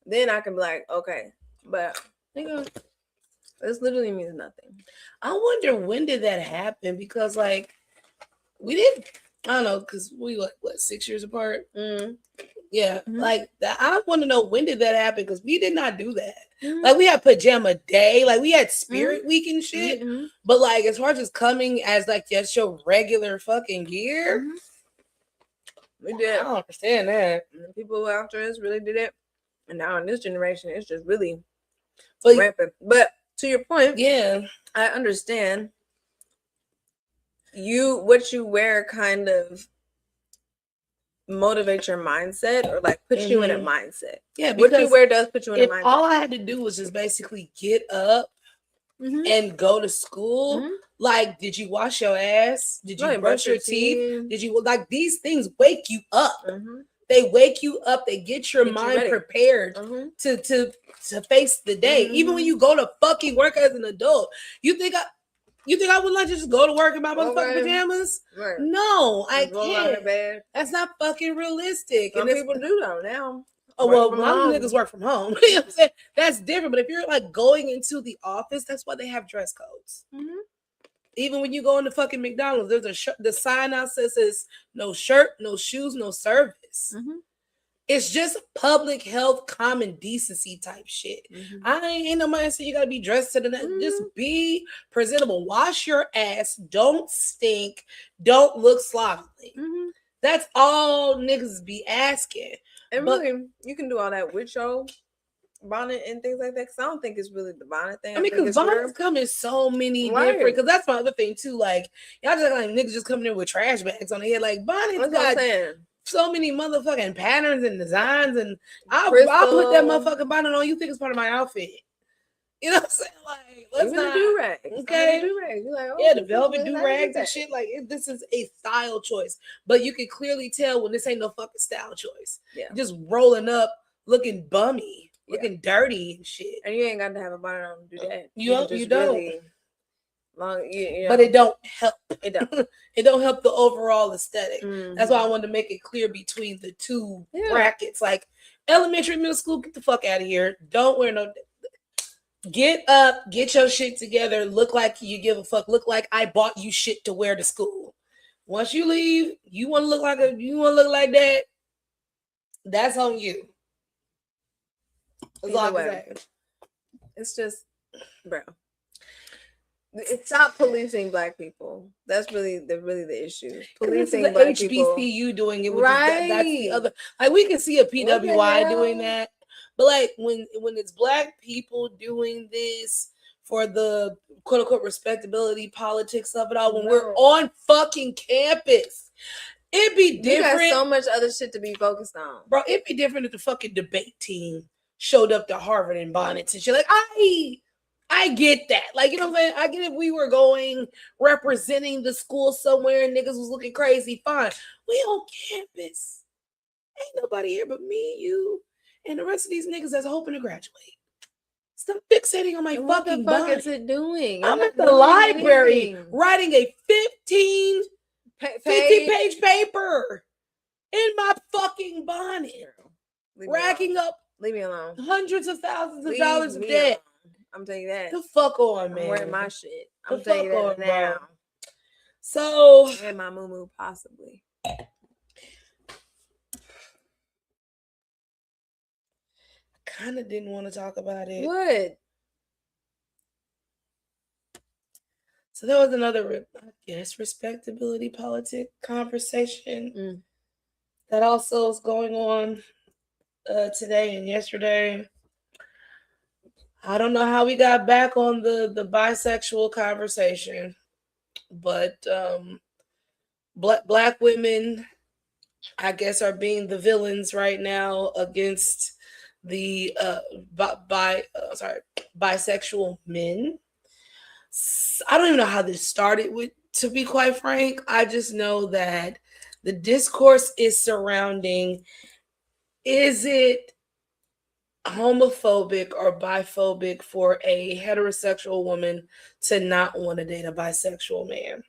Then I can be like, okay, but this literally means nothing. I wonder when did that happen? Because like we didn't, I don't know, because we what 6 years apart? Mm-hmm. Yeah, Mm-hmm. like that. I want to know when did that happen because we did not do that. Mm-hmm. Like we had pajama day, like we had spirit week and shit. Mm-hmm. But like as far as coming as like just your regular fucking gear, We did. I don't understand that. And people after us really did it. And now in this generation, it's just really But rampant. But to your point, yeah, I understand what you wear kind of motivate your mindset or like put you in a mindset. Yeah, what you wear does put you in a mindset. All I had to do was just basically get up and go to school. Like, did you wash your ass? Did you brush your teeth? Did you like these things wake you up? They wake you up. They get your mind prepared to face the day. Even when you go to fucking work as an adult, you think I would like to just go to work in my motherfucking pajamas? Right. No, I can't. That's not fucking realistic. Some people do though now. Oh, well, a lot of niggas work from home. You know what I'm saying? That's different. But if you're like going into the office, that's why they have dress codes. Even when you go into fucking McDonald's, there's the sign out says no shirt, no shoes, no service. It's just public health, common decency type shit. I ain't nobody saying you gotta be dressed to the next. Just be presentable. Wash your ass. Don't stink. Don't look sloppy. That's all niggas be asking. And really, you can do all that with your bonnet and things like that. Because I don't think it's really the bonnet thing. I mean, because bonnets come in so many different. Because that's my other thing too. Like y'all just like niggas just coming in with trash bags on their head. Like bonnets got so many motherfucking patterns and designs, and I'll put that motherfucking bonnet on. You think it's part of my outfit? You know what I'm saying? Like, let's not do rags. Okay, do-rags. Like, oh, the velvet do rags and shit. Like, this is a style choice, but you can clearly tell when this ain't no fucking style choice. Yeah, just rolling up, looking bummy, looking dirty and shit. And you ain't got to have a bonnet on to do that. You don't. Really long, but it don't help. It don't. It don't help the overall aesthetic. That's why I wanted to make it clear between the two brackets. Like elementary, middle school, get the fuck out of here. Don't wear no. Get up, get your shit together. Look like you give a fuck. Look like I bought you shit to wear to school. Once you leave, you want to look like that. That's on you. It's just, bro. Stop policing black people. That's really the issue. Policing the black HBCU people. Doing it, right? That's the other. Like we can see a PWI doing that, but like when it's black people doing this for the quote unquote respectability politics of it all, when we're on fucking campus, it'd be different. You got so much other shit to be focused on, bro. It'd be different if the fucking debate team showed up to Harvard in bonnets and shit. Like I get that. Like, you know what I'm saying? I get if we were going representing the school somewhere and niggas was looking crazy, fine. We on campus. Ain't nobody here but me, you, and the rest of these niggas that's hoping to graduate. Stop fixating on my fucking bonnet. What the fuck is it doing? I'm at the library writing a 50-page paper in my fucking bonnet. Racking up leave me alone. Hundreds of thousands of dollars of debt. I'm telling you that. The fuck on, man. I'm wearing my shit. I'm telling you that now. Bro. So and my moo possibly. I kind of didn't want to talk about it. What? So there was another, I guess, respectability politic conversation that also is going on today and yesterday. I don't know how we got back on the bisexual conversation, but black women, I guess, are being the villains right now against the bisexual men. I don't even know how this started with, to be quite frank. I just know that the discourse is surrounding, is it homophobic or biphobic for a heterosexual woman to not want to date a bisexual man?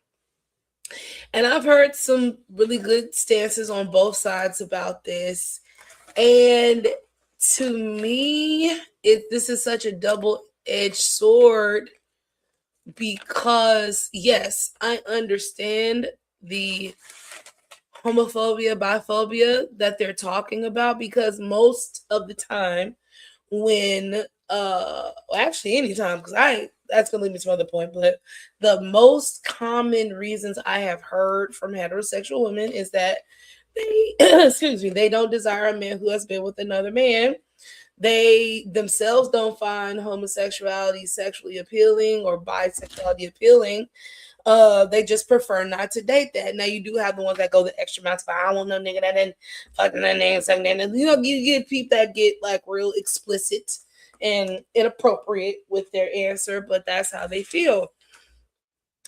And I've heard some really good stances on both sides about this. And to me, this is such a double-edged sword because, yes, I understand the homophobia, biphobia that they're talking about, because most of the time when actually anytime, because that's gonna lead me to another point, but the most common reasons I have heard from heterosexual women is that They excuse me, they don't desire a man who has been with another man. They themselves don't find homosexuality sexually appealing or bisexuality appealing. They just prefer not to date that. Now you do have the ones that go the extra mile. I don't want no nigga that didn't fucking that nigga something. And you know, you get people that get like real explicit and inappropriate with their answer, but that's how they feel.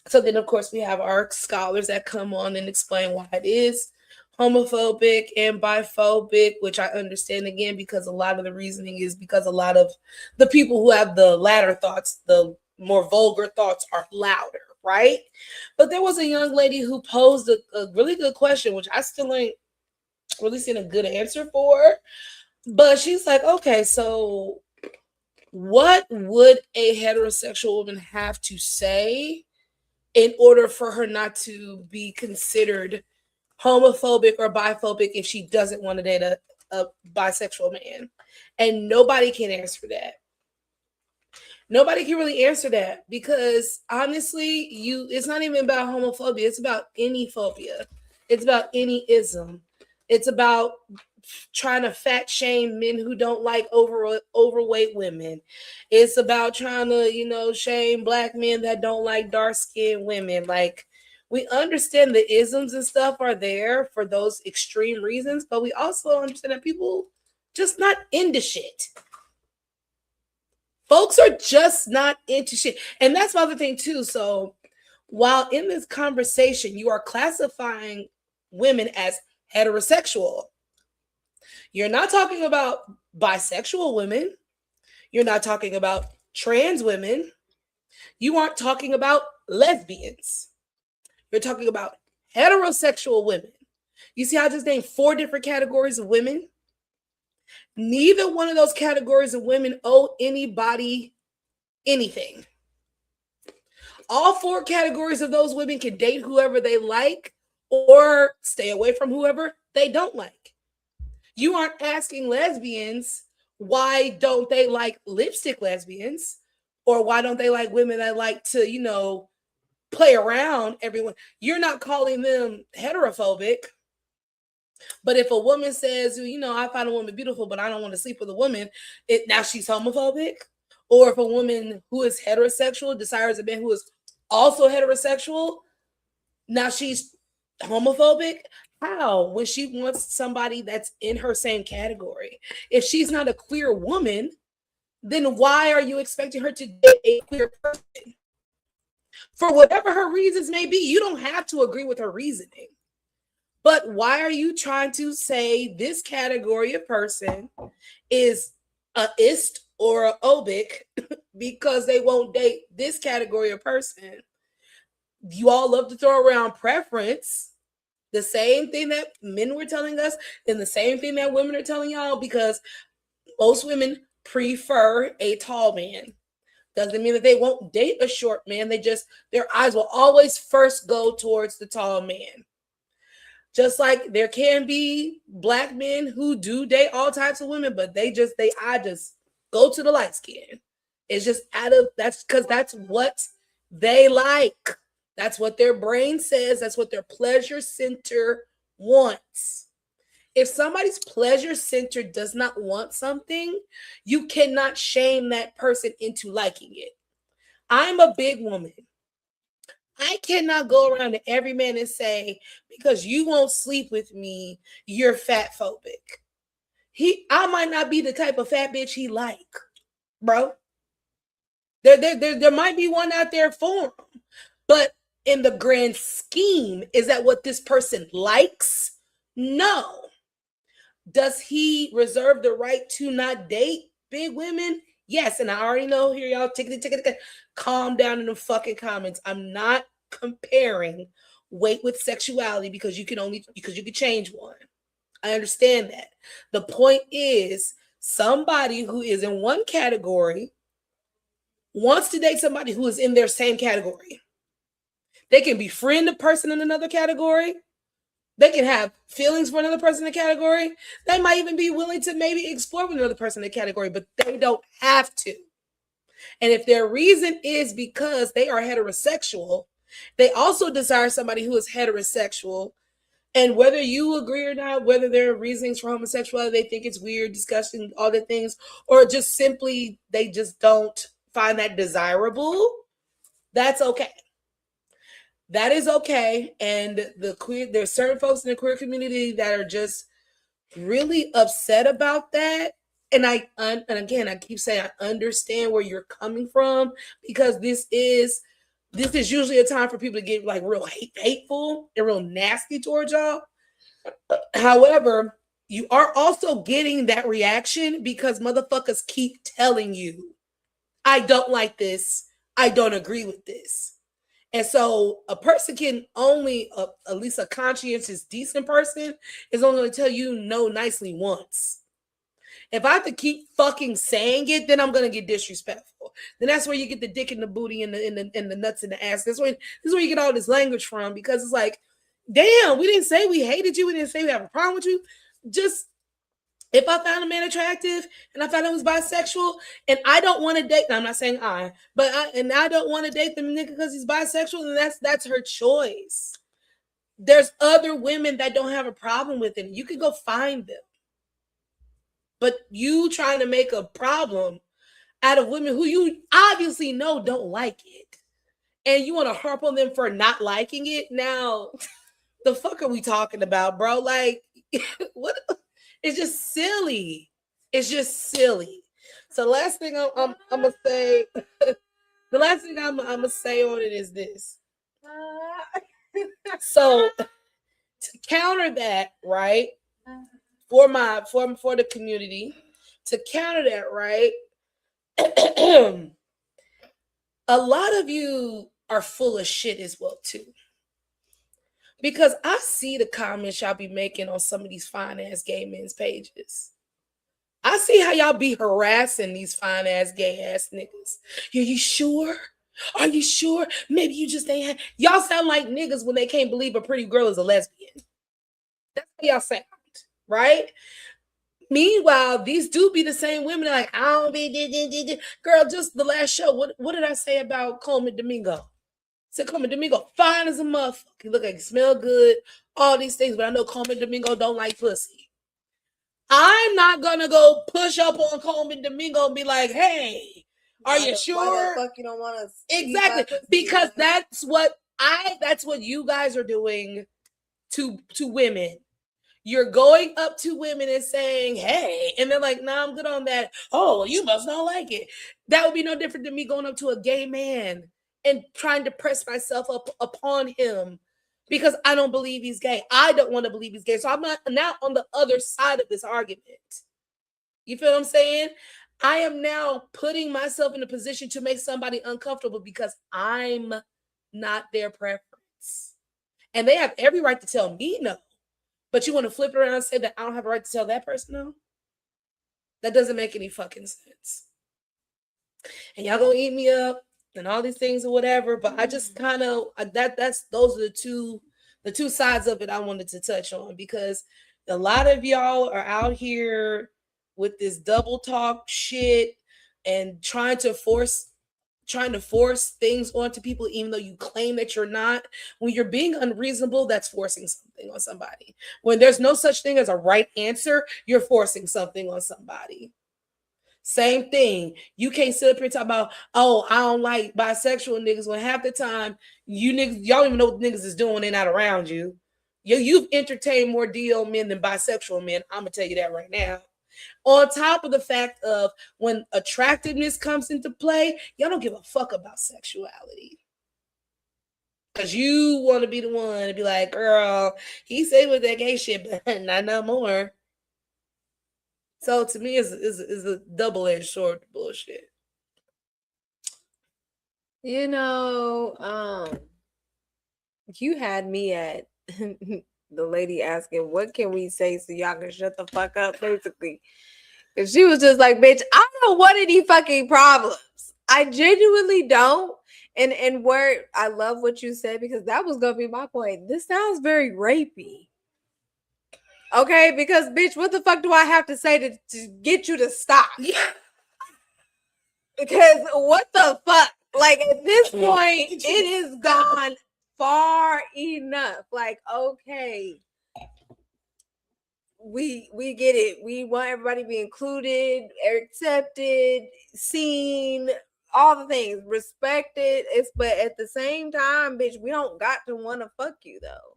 So then, of course, we have our scholars that come on and explain why it is homophobic and biphobic, which I understand again because a lot of the reasoning is because a lot of the people who have the latter thoughts, the more vulgar thoughts, are louder, right? But there was a young lady who posed a really good question, which I still ain't really seen a good answer for. But she's like, okay, so what would a heterosexual woman have to say in order for her not to be considered homophobic or biphobic if she doesn't want to date a bisexual man? And nobody can answer that. Nobody can really answer that because honestly, it's not even about homophobia. It's about any phobia. It's about any ism. It's about trying to fat shame men who don't like overweight women. It's about trying to, shame black men that don't like dark-skinned women. Like, we understand the isms and stuff are there for those extreme reasons, but we also understand that people just not into shit. Folks are just not into shit. And that's the other thing too. So while in this conversation, you are classifying women as heterosexual, you're not talking about bisexual women. You're not talking about trans women. You aren't talking about lesbians. You're talking about heterosexual women. You see how I just named 4 different categories of women? Neither one of those categories of women owe anybody anything. All 4 categories of those women can date whoever they like or stay away from whoever they don't like. You aren't asking lesbians why don't they like lipstick lesbians, or why don't they like women that like to, play around everyone. You're not calling them heterophobic. But if a woman says, I find a woman beautiful, but I don't want to sleep with a woman, now she's homophobic. Or if a woman who is heterosexual desires a man who is also heterosexual, now she's homophobic. How? When she wants somebody that's in her same category. If she's not a queer woman, then why are you expecting her to date a queer person? For whatever her reasons may be, you don't have to agree with her reasoning. But why are you trying to say this category of person is a ist or a obic because they won't date this category of person? You all love to throw around preference, the same thing that men were telling us and the same thing that women are telling y'all, because most women prefer a tall man. Doesn't mean that they won't date a short man. Their eyes will always first go towards the tall man. Just like there can be black men who do date all types of women, but I just go to the light skin. It's just that's because that's what they like. That's what their brain says. That's what their pleasure center wants. If somebody's pleasure center does not want something, you cannot shame that person into liking it. I'm a big woman. I cannot go around to every man and say, because you won't sleep with me, you're fat phobic. I might not be the type of fat bitch he like, bro. There might be one out there for him. But in the grand scheme, is that what this person likes? No. Does he reserve the right to not date big women? Yes, and I already know here, y'all, ticket. Calm down in the fucking comments. I'm not comparing weight with sexuality because you can change one. I understand that. The point is, somebody who is in one category wants to date somebody who is in their same category. They can befriend a person in another category. They can have feelings for another person in the category. They might even be willing to maybe explore with another person in the category, but they don't have to. And if their reason is because they are heterosexual, they also desire somebody who is heterosexual, And whether you agree or not, whether there are reasons for homosexuality, they think it's weird, disgusting, all the things, or just simply they just don't find that desirable, that's okay. That is okay. And there's certain folks in the queer community that are just really upset about that. And again, I keep saying I understand where you're coming from, because this is usually a time for people to get like real hateful and real nasty towards y'all. However, you are also getting that reaction because motherfuckers keep telling you, I don't like this, I don't agree with this. And so a person can only, at least a conscientious, decent person, is only going to tell you no nicely once. If I have to keep fucking saying it, then I'm going to get disrespectful. Then that's where you get the dick in the booty and the nuts in the ass. This is where you get all this language from, because it's like, damn, we didn't say we hated you. We didn't say we have a problem with you. Just, if I found a man attractive and I found him was bisexual and I don't want to date, I'm not saying I don't want to date the nigga because he's bisexual, then that's her choice. There's other women that don't have a problem with it. You can go find them. But you trying to make a problem out of women who you obviously know don't like it, and you want to harp on them for not liking it. Now, the fuck are we talking about, bro? Like, what? It's just silly. It's just silly. So the last thing I'm gonna say, the last thing I'm gonna say on it is this. So to counter that, right? For the community, to counter that, right? A lot of you are full of shit as well too. Because I see the comments y'all be making on some of these fine ass gay men's pages. I see how y'all be harassing these fine ass gay ass niggas. Are you sure? Are you sure? Maybe you just ain't. Y'all sound like niggas when they can't believe a pretty girl is a lesbian. That's how y'all sound, right? Meanwhile, these do be the same women. Like, I don't be girl. Just the last show. What did I say about Coleman Domingo? Said Coleman Domingo fine as a motherfucker. He look like he smell good, all these things, but I know Coleman Domingo don't like pussy. I'm not gonna go push up on Coleman Domingo and be like, hey, are you sure? Why the fuck you don't want to? Exactly, because that's what you guys are doing to women. You're going up to women and saying, hey, and they're like, nah, I'm good on that. Oh, you must not like it. That would be no different than me going up to a gay man and trying to press myself up upon him because I don't believe he's gay. I don't want to believe he's gay. So I'm not now on the other side of this argument. You feel what I'm saying? I am now putting myself in a position to make somebody uncomfortable because I'm not their preference. And they have every right to tell me no. But you want to flip it around and say that I don't have a right to tell that person no? That doesn't make any fucking sense. And y'all gonna eat me up and all these things or whatever, but I just kind of those are the two sides of it I wanted to touch on, because a lot of y'all are out here with this double talk shit and trying to force things onto people even though you claim that you're not. When you're being unreasonable, that's forcing something on somebody. When there's no such thing as a right answer, you're forcing something on somebody. Same thing. You can't sit up here and talk about, oh, I don't like bisexual niggas, when half the time y'all don't even know what niggas is doing. They're not around you. You've entertained more DL men than bisexual men. I'm gonna tell you that right now. On top of the fact of when attractiveness comes into play, y'all don't give a fuck about sexuality. Because you want to be the one to be like, girl, he said with that gay shit, but not no more. So to me, it's a double-edged sword bullshit. You had me at the lady asking, what can we say so y'all can shut the fuck up, basically. And she was just like, bitch, I don't want any fucking problems. I genuinely don't. And where I love what you said, because that was gonna be my point. This sounds very rapey. Okay, because bitch, what the fuck do I have to say to get you to stop? Because what the fuck? Like, at this point, it is gone far enough. Like, okay, we get it. We want everybody to be included, accepted, seen, all the things, respected. But at the same time, bitch, we don't got to want to fuck you though.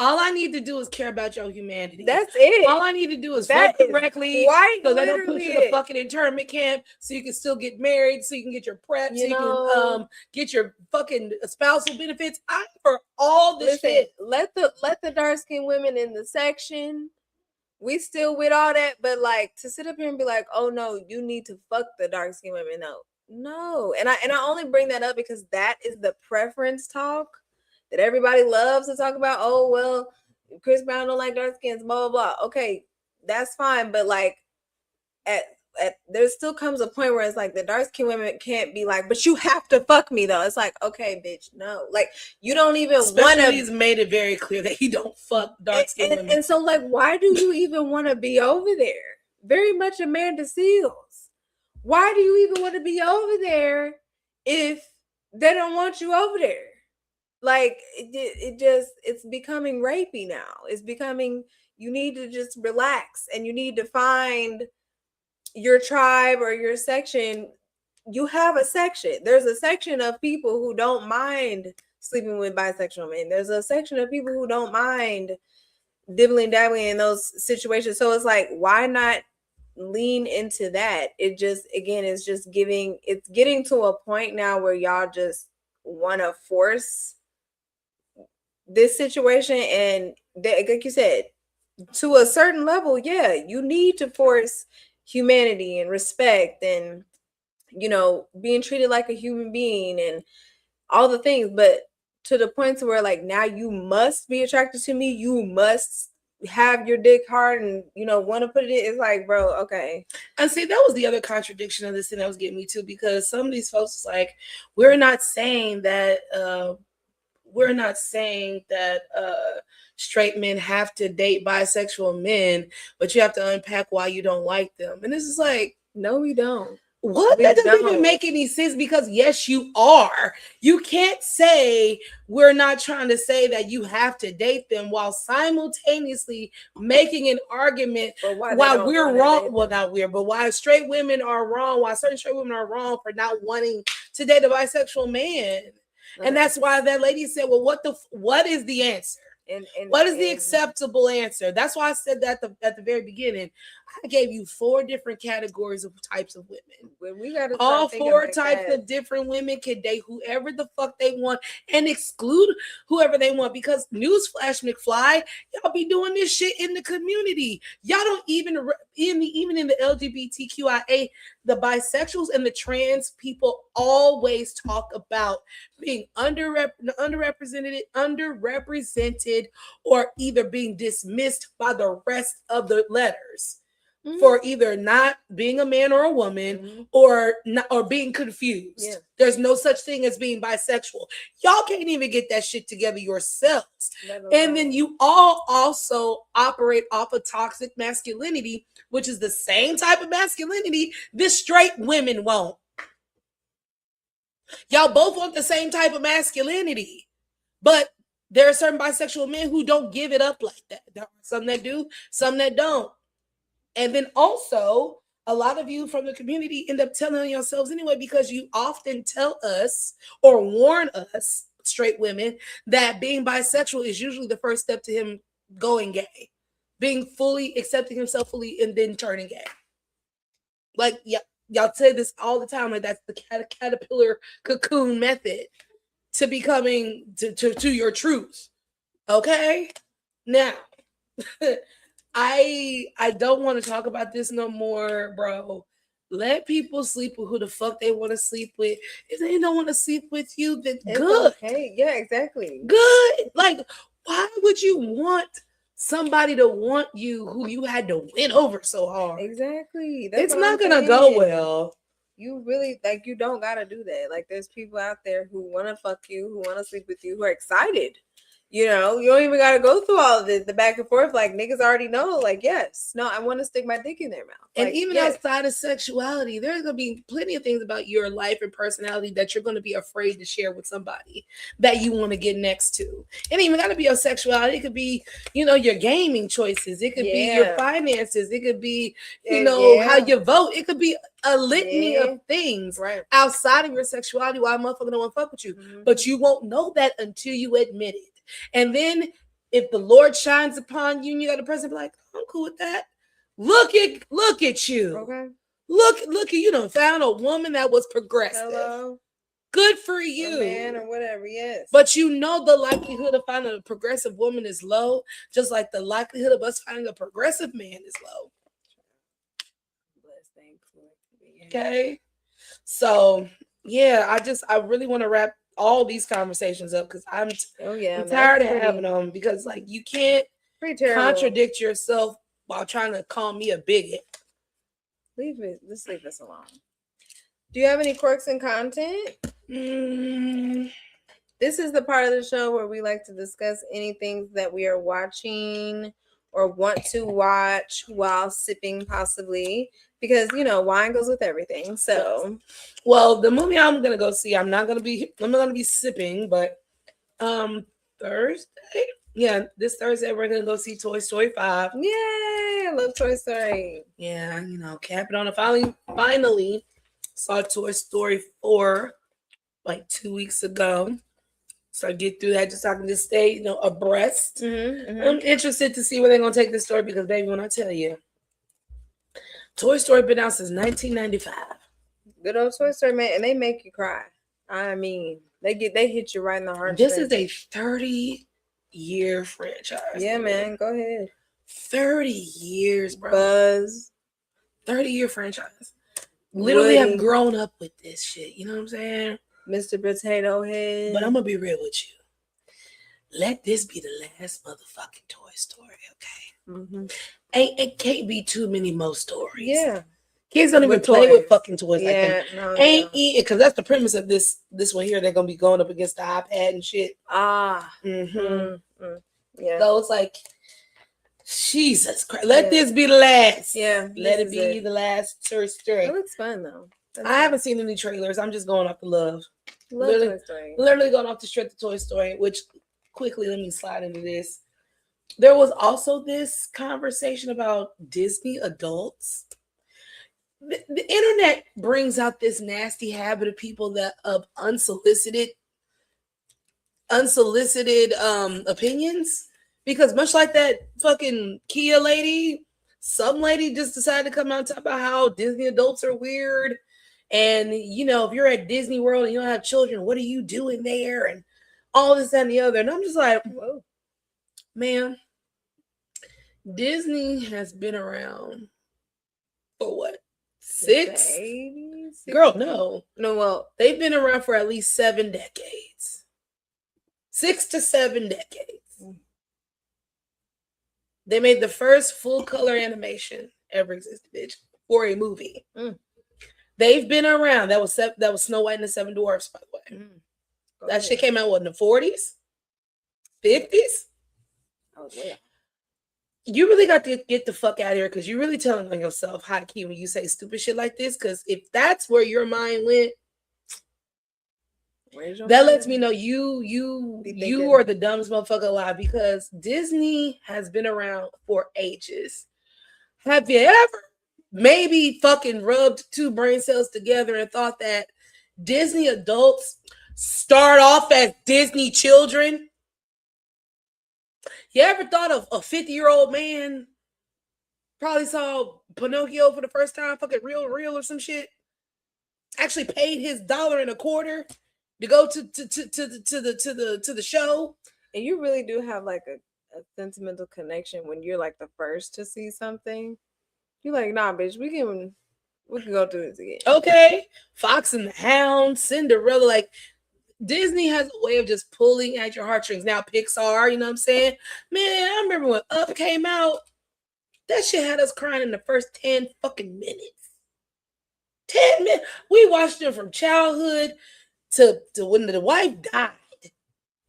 All I need to do is care about your humanity. That's it. All I need to do is fuck correctly, so they don't put you in a fucking internment camp, so you can still get married, so you can get your prep, so you can get your fucking spousal benefits. For all this shit. Let the dark skinned women in the section. We still with all that, but like to sit up here and be like, oh no, you need to fuck the dark skinned women. No. And I only bring that up because that is the preference talk that everybody loves to talk about. Oh, well, Chris Brown don't like dark skins, blah, blah, blah. Okay, that's fine. But like there still comes a point where it's like the dark skinned women can't be like, but you have to fuck me though. It's like, okay, bitch, no. Like you don't even want to. He's made it very clear that he don't fuck dark skinned women. And so like, why do you even want to be over there? Very much Amanda Seals. Why do you even want to be over there if they don't want you over there? Like it's becoming rapey now. It's becoming, you need to just relax and you need to find your tribe or your section. You have a section. There's a section of people who don't mind sleeping with bisexual men. There's a section of people who don't mind dibbling dabbling in those situations. So it's like, why not lean into that? It just, again, it's just getting to a point now where y'all just want to force this situation. And like you said, to a certain level, yeah, you need to force humanity and respect and, being treated like a human being and all the things. But to the point to where like, now you must be attracted to me. You must have your dick hard and, want to put it in. It's like, bro, okay. And see, that was the other contradiction of this thing that was getting me too, because some of these folks is like, we're not saying that straight men have to date bisexual men, but you have to unpack why you don't like them. And this is like, no, we don't. What? That doesn't even make any sense, because yes, you are. You can't say we're not trying to say that you have to date them while simultaneously making an argument why we're wrong. Well, not we're, but why straight women are wrong, why certain straight women are wrong for not wanting to date a bisexual man. And that's why that lady said, well, what is the answer? What is the acceptable answer? That's why I said that at the very beginning. I gave you 4 different categories of types of women. When we got all 4 types of different women can date whoever the fuck they want and exclude whoever they want. Because newsflash, McFly, y'all be doing this shit in the community. Y'all don't even in the LGBTQIA, the bisexuals and the trans people always talk about being underrepresented, or either being dismissed by the rest of the letters. Mm-hmm. For either not being a man or a woman, mm-hmm. or being confused. Yeah. There's no such thing as being bisexual. Y'all can't even get that shit together yourselves. And then you all also operate off of toxic masculinity, which is the same type of masculinity the straight women want. Y'all both want the same type of masculinity, but there are certain bisexual men who don't give it up like that. There are some that do, some that don't. And then also, a lot of you from the community end up telling yourselves anyway, because you often tell us or warn us, straight women, that being bisexual is usually the first step to him going gay, being fully accepting himself fully and then turning gay. Like, yeah, y'all say this all the time, like that's the caterpillar cocoon method to becoming to your truth. Okay, now. I don't want to talk about this no more, bro. Let people sleep with who the fuck they want to sleep with. If they don't want to sleep with you, then it's good. Okay, yeah, exactly. Good. Like, why would you want somebody to want you who you had to win over so hard? Exactly. It's not gonna go well. You really, like, you don't gotta do that. Like, there's people out there who want to fuck you, who want to sleep with you, who are excited You know, you don't even got to go through all of the back and forth. Like, niggas already know, like, yes, no, I want to stick my dick in their mouth. And like, even outside of sexuality, there's going to be plenty of things about your life and personality that you're going to be afraid to share with somebody that you want to get next to. It ain't even got to be your sexuality. It could be, you know, your gaming choices. It could be your finances. It could be, you know, how you vote. It could be a litany of things outside of your sexuality why a motherfucker don't want to fuck with you. But you won't know that until you admit it. And then if the Lord shines upon you and you got a person be like, I'm cool with that. Look at you. Okay. Look at you done found a woman that was progressive. Hello. Good for you. A man or whatever, yes. But you know the likelihood of finding a progressive woman is low, just like the likelihood of us finding a progressive man is low. Okay. So yeah, I really want to wrap all these conversations up because I'm tired of having them because like you can't contradict yourself while trying to call me a bigot. Let's leave this alone. Do you have any quirks in content? This is the part of the show where we like to discuss anything that we are watching or want to watch while sipping, possibly, because you know wine goes with everything. So, well, the movie I'm gonna go see, I'm not gonna be sipping, but Thursday, this Thursday we're gonna go see Toy Story 5. Yay! I love Toy Story. Yeah, you know, capping on it. Finally saw Toy Story 4 like 2 weeks ago. So I get through that just so I can just stay, you know, abreast. I'm interested to see where they're gonna take this story because, baby, when I tell you, Toy Story been out since 1995. Good old Toy Story, man, and they make you cry. I mean, they hit you right in the heart. This is a 30-year franchise. Yeah, man, go ahead. 30 years, bro. Buzz. 30-year franchise. Literally have grown up with this shit. You know what I'm saying? Mr. Potato Head. But I'm gonna be real with you. Let this be the last motherfucking Toy Story, okay? It can't be too many more stories. Yeah. Kids don't even play with fucking toys like that. No, ain't eating because that's the premise of this one here. They're gonna be going up against the iPad and shit. Yeah. So it's like, Jesus Christ. Let this be the last. Yeah. Let it be the last Toy Story. It looks fun though. I haven't seen any trailers. I'm just going off the love. Toy Story. Literally going off the strength of Toy Story, which quickly let me slide into this. There was also this conversation about Disney adults. The internet brings out this nasty habit of people that of unsolicited opinions. Because much like that fucking Kia lady, some lady just decided to come out and talk about how Disney adults are weird. And, you know, if you're at Disney World and you don't have children, what are you doing there? And all this, that, and the other. And I'm just like, whoa, man, Disney has been around for what? 6? 80s? Girl, no. No, well, they've been around for at least 7 decades. 6 to 7 decades. They made the first full color animation ever existed, bitch, for a movie. They've been around. That was Snow White and the Seven Dwarfs, by the way. That shit came out, what, in the 40s? 50s? Oh, yeah. You really got to get the fuck out of here because you're really telling on yourself high key when you say stupid shit like this. Because if that's where your mind went, that lets me know you are the dumbest motherfucker alive because Disney has been around for ages. Have you ever maybe fucking rubbed 2 brain cells together and thought that Disney adults start off as Disney children? You ever thought of a 50-year-old man probably saw Pinocchio for the first time, fucking real or some shit? Actually paid his $1.25 to go to the show. And you really do have like a sentimental connection when you're like the first to see something. You're like, nah, bitch, we can go through this again. Okay. Fox and the Hound, Cinderella, like Disney has a way of just pulling at your heartstrings. Now Pixar, you know what I'm saying? Man, I remember when Up came out, that shit had us crying in the first 10 fucking minutes. 10 minutes. We watched it from childhood to when the wife died.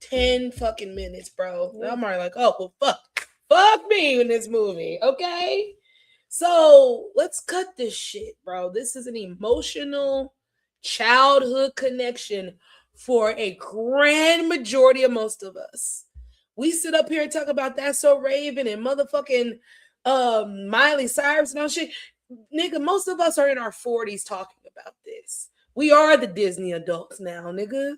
10 fucking minutes, bro. Yeah. I'm already like, oh, well, fuck me in this movie, okay? So let's cut this shit, bro. This is an emotional childhood connection for a grand majority of most of us. We sit up here and talk about That's So Raven and motherfucking Miley Cyrus and all shit. Nigga, most of us are in our 40s talking about this. We are the Disney adults now, nigga.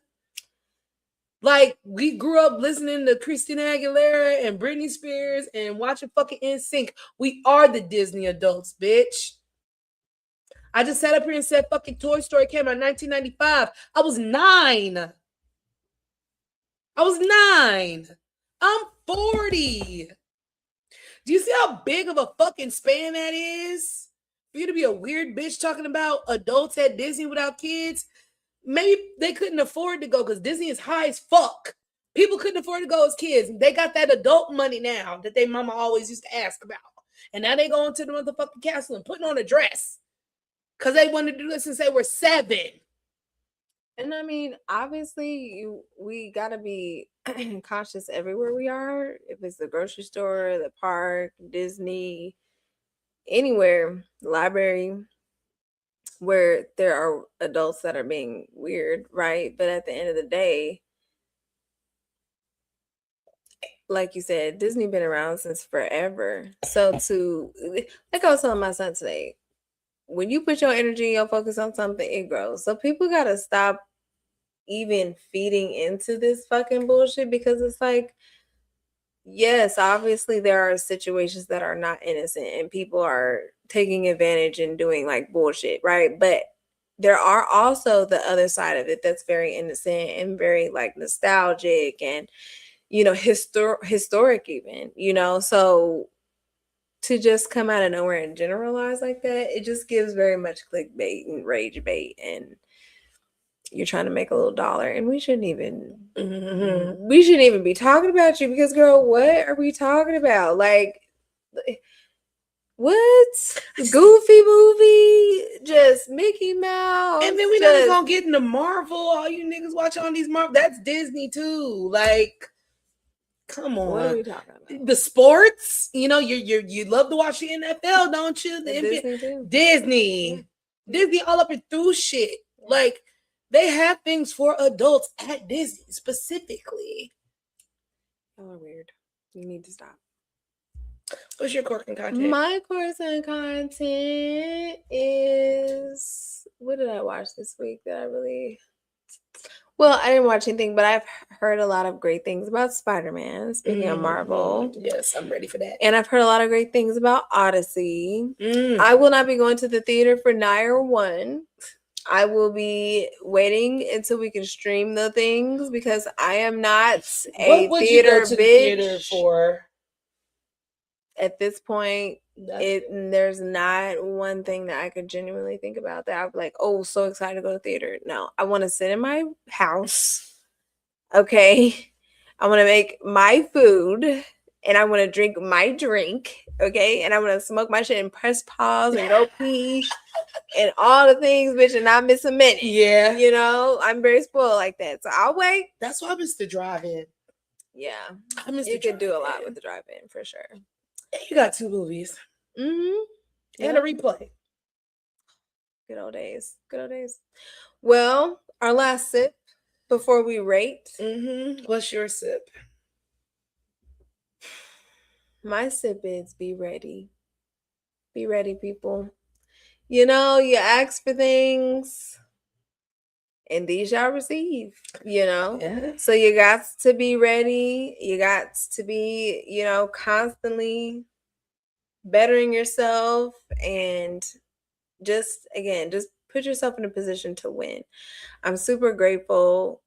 Like, we grew up listening to Christina Aguilera and Britney Spears and watching fucking NSYNC. We are the Disney adults, bitch. I just sat up here and said fucking Toy Story came out in 1995. I was 9. I'm 40. Do you see how big of a fucking span that is? For you to be a weird bitch talking about adults at Disney without kids? Maybe they couldn't afford to go because Disney is high as fuck. People couldn't afford to go as kids. They got that adult money now that their mama always used to ask about. And now they going to the motherfucking castle and putting on a dress because they wanted to do this since they were 7. And I mean, obviously, we gotta be cautious everywhere we are. If it's the grocery store, the park, Disney, anywhere, library, where there are adults that are being weird, right? But at the end of the day, like you said, Disney been around since forever. So like I was telling my son today, when you put your energy and your focus on something, it grows. So people gotta stop even feeding into this fucking bullshit, because it's like, yes, obviously there are situations that are not innocent and people are taking advantage and doing like bullshit, right? But there are also the other side of it that's very innocent and very like nostalgic and, you know, historic even, you know. So to just come out of nowhere and generalize like that, it just gives very much clickbait and rage bait, and you're trying to make a little dollar, and we shouldn't even be talking about you, because girl, what are we talking about? Like, what Goofy movie, just Mickey Mouse, and then we're not gonna get into Marvel. All you niggas watch on these Marvel, that's Disney too. Like, come on, what are we talking about? The sports, you know, you love to watch the NFL, don't you? The Disney too. Disney all up and through shit. Yeah. Like, they have things for adults at Disney specifically. Y'all are weird. You need to stop. What's your course and content? My course and content is, what did I watch this week that I really... Well, I didn't watch anything, but I've heard a lot of great things about Spider-Man, speaking of Marvel. Yes, I'm ready for that. And I've heard a lot of great things about Odyssey. I will not be going to the theater for Nair 1. I will be waiting until we can stream the things, because I am not a what would theater you go to bitch. The theater for? At this point, there's not one thing that I could genuinely think about that I'd be like, oh, so excited to go to theater. No, I want to sit in my house. Okay. I want to make my food, and I want to drink my drink. Okay. And I want to smoke my shit and press pause and go pee and all the things, bitch, and not miss a minute. Yeah. You know, I'm very spoiled like that. So I'll wait. That's why I miss the drive-in. Yeah. I miss you could do a lot with the drive-in for sure. You got 2 movies. And a replay. Good old days. Good old days. Well, our last sip before we rate. What's your sip? My sip is be ready. Be ready, people. You know, you ask for things, and these shall receive, you know? Yeah. So you got to be ready. You got to be, you know, constantly bettering yourself, and just put yourself in a position to win. I'm super grateful,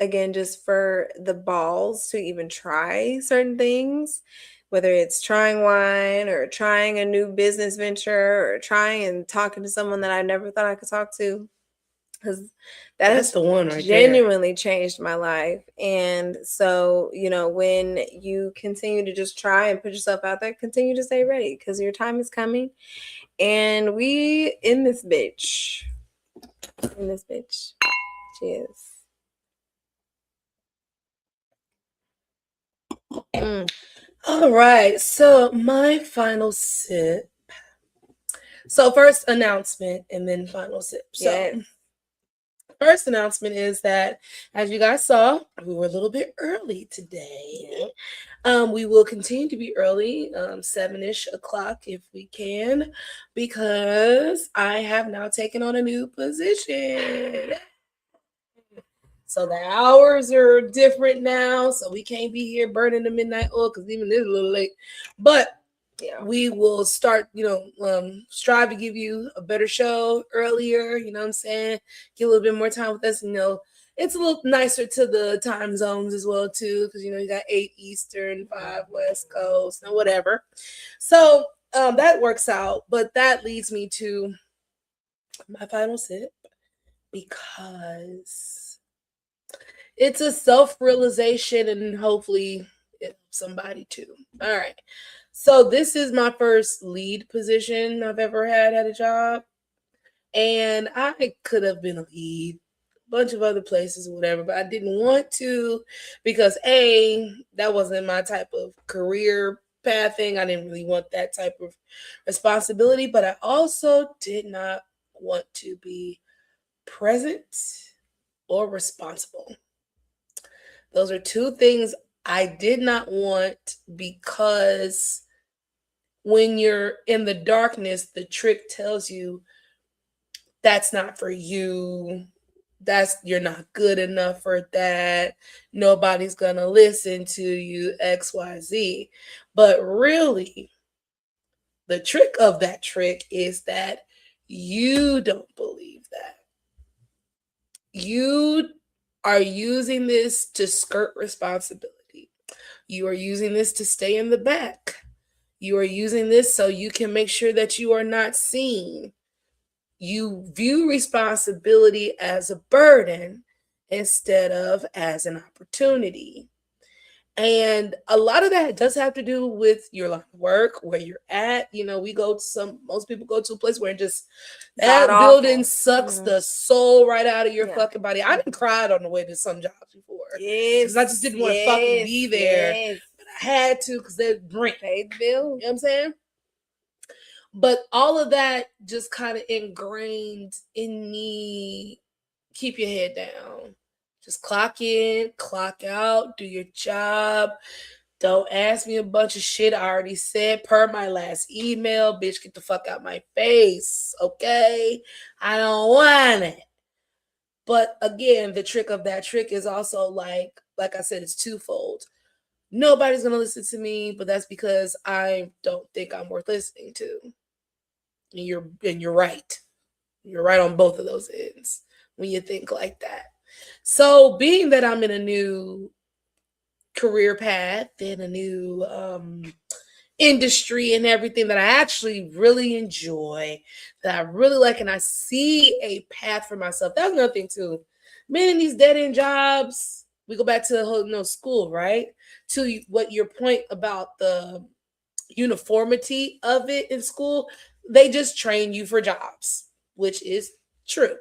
again, just for the balls to even try certain things, whether it's trying wine or trying a new business venture or trying and talking to someone that I never thought I could talk to. Because that's the one right genuinely there. Changed my life. And so, you know, when you continue to just try and put yourself out there, continue to stay ready, because your time is coming. And we in this bitch. Cheers. All right. So my final sip. So first announcement and then final sip. So first announcement is that, as you guys saw, we were a little bit early today. We will continue to be early, 7-ish o'clock if we can, because I have now taken on a new position. So the hours are different now, so we can't be here burning the midnight oil because even this is a little late. But we will start, strive to give you a better show earlier, you know what I'm saying? Get a little bit more time with us, it's a little nicer to the time zones as well, too, because, you got 8 Eastern, 5 West Coast, and whatever. So that works out, but that leads me to my final sip, because it's a self-realization and hopefully it helps somebody too. All right. So this is my first lead position I've ever had at a job. And I could have been a lead a bunch of other places or whatever, but I didn't want to because that wasn't my type of career pathing. I didn't really want that type of responsibility, but I also did not want to be present or responsible. Those are two things I did not want, because when you're in the darkness, the trick tells you that's not for you. You're not good enough for that. Nobody's gonna listen to you, XYZ. But really, the trick of that trick is that you don't believe that. You are using this to skirt responsibility. You are using this to stay in the back. You are using this so you can make sure that you are not seen. You view responsibility as a burden instead of as an opportunity. And a lot of that does have to do with your line of work, where you're at. Most people go to a place where just that building sucks the soul right out of your fucking body. I done cried on the way to some jobs before. Because I just didn't want to fucking be there. But I had to, because they paid the bill. You know what I'm saying? But all of that just kind of ingrained in me. Keep your head down. Just clock in, clock out, do your job. Don't ask me a bunch of shit I already said per my last email. Bitch, get the fuck out my face, okay? I don't want it. But again, the trick of that trick is also like I said, it's twofold. Nobody's going to listen to me, but that's because I don't think I'm worth listening to. And you're right. You're right on both of those ends when you think like that. So being that I'm in a new career path and a new industry and everything that I actually really enjoy, that I really like, and I see a path for myself. That's another thing too. Men in these dead-end jobs, we go back to the whole school, right? To what your point about the uniformity of it in school, they just train you for jobs, which is true.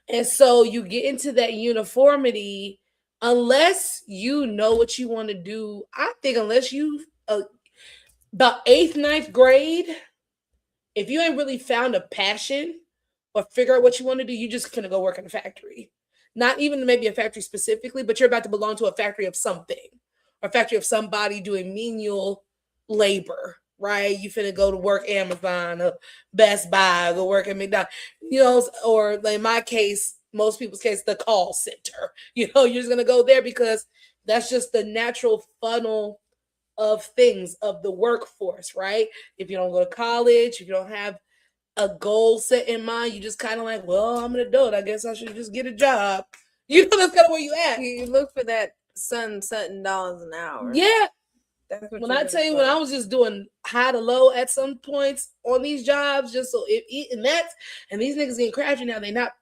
And so you get into that uniformity, unless you know what you want to do. I think unless you about 8th, 9th grade, if you ain't really found a passion or figure out what you want to do, you just gonna go work in a factory. Not even maybe a factory specifically, but you're about to belong to a factory of something, or a factory of somebody doing menial labor, right? You finna go to work Amazon or Best Buy, go work at McDonald's, or in my case, most people's case, the call center. You're just gonna go there because that's just the natural funnel of things, of the workforce, right? If you don't go to college, if you don't have a goal set in mind, you just kind of like, well, I'm an adult, I guess I should just get a job. That's kind of where you at. You look for that something dollars an hour. Yeah. When I tell you, when I was just doing high to low at some points on these jobs, just so and these niggas getting crafty now, they're not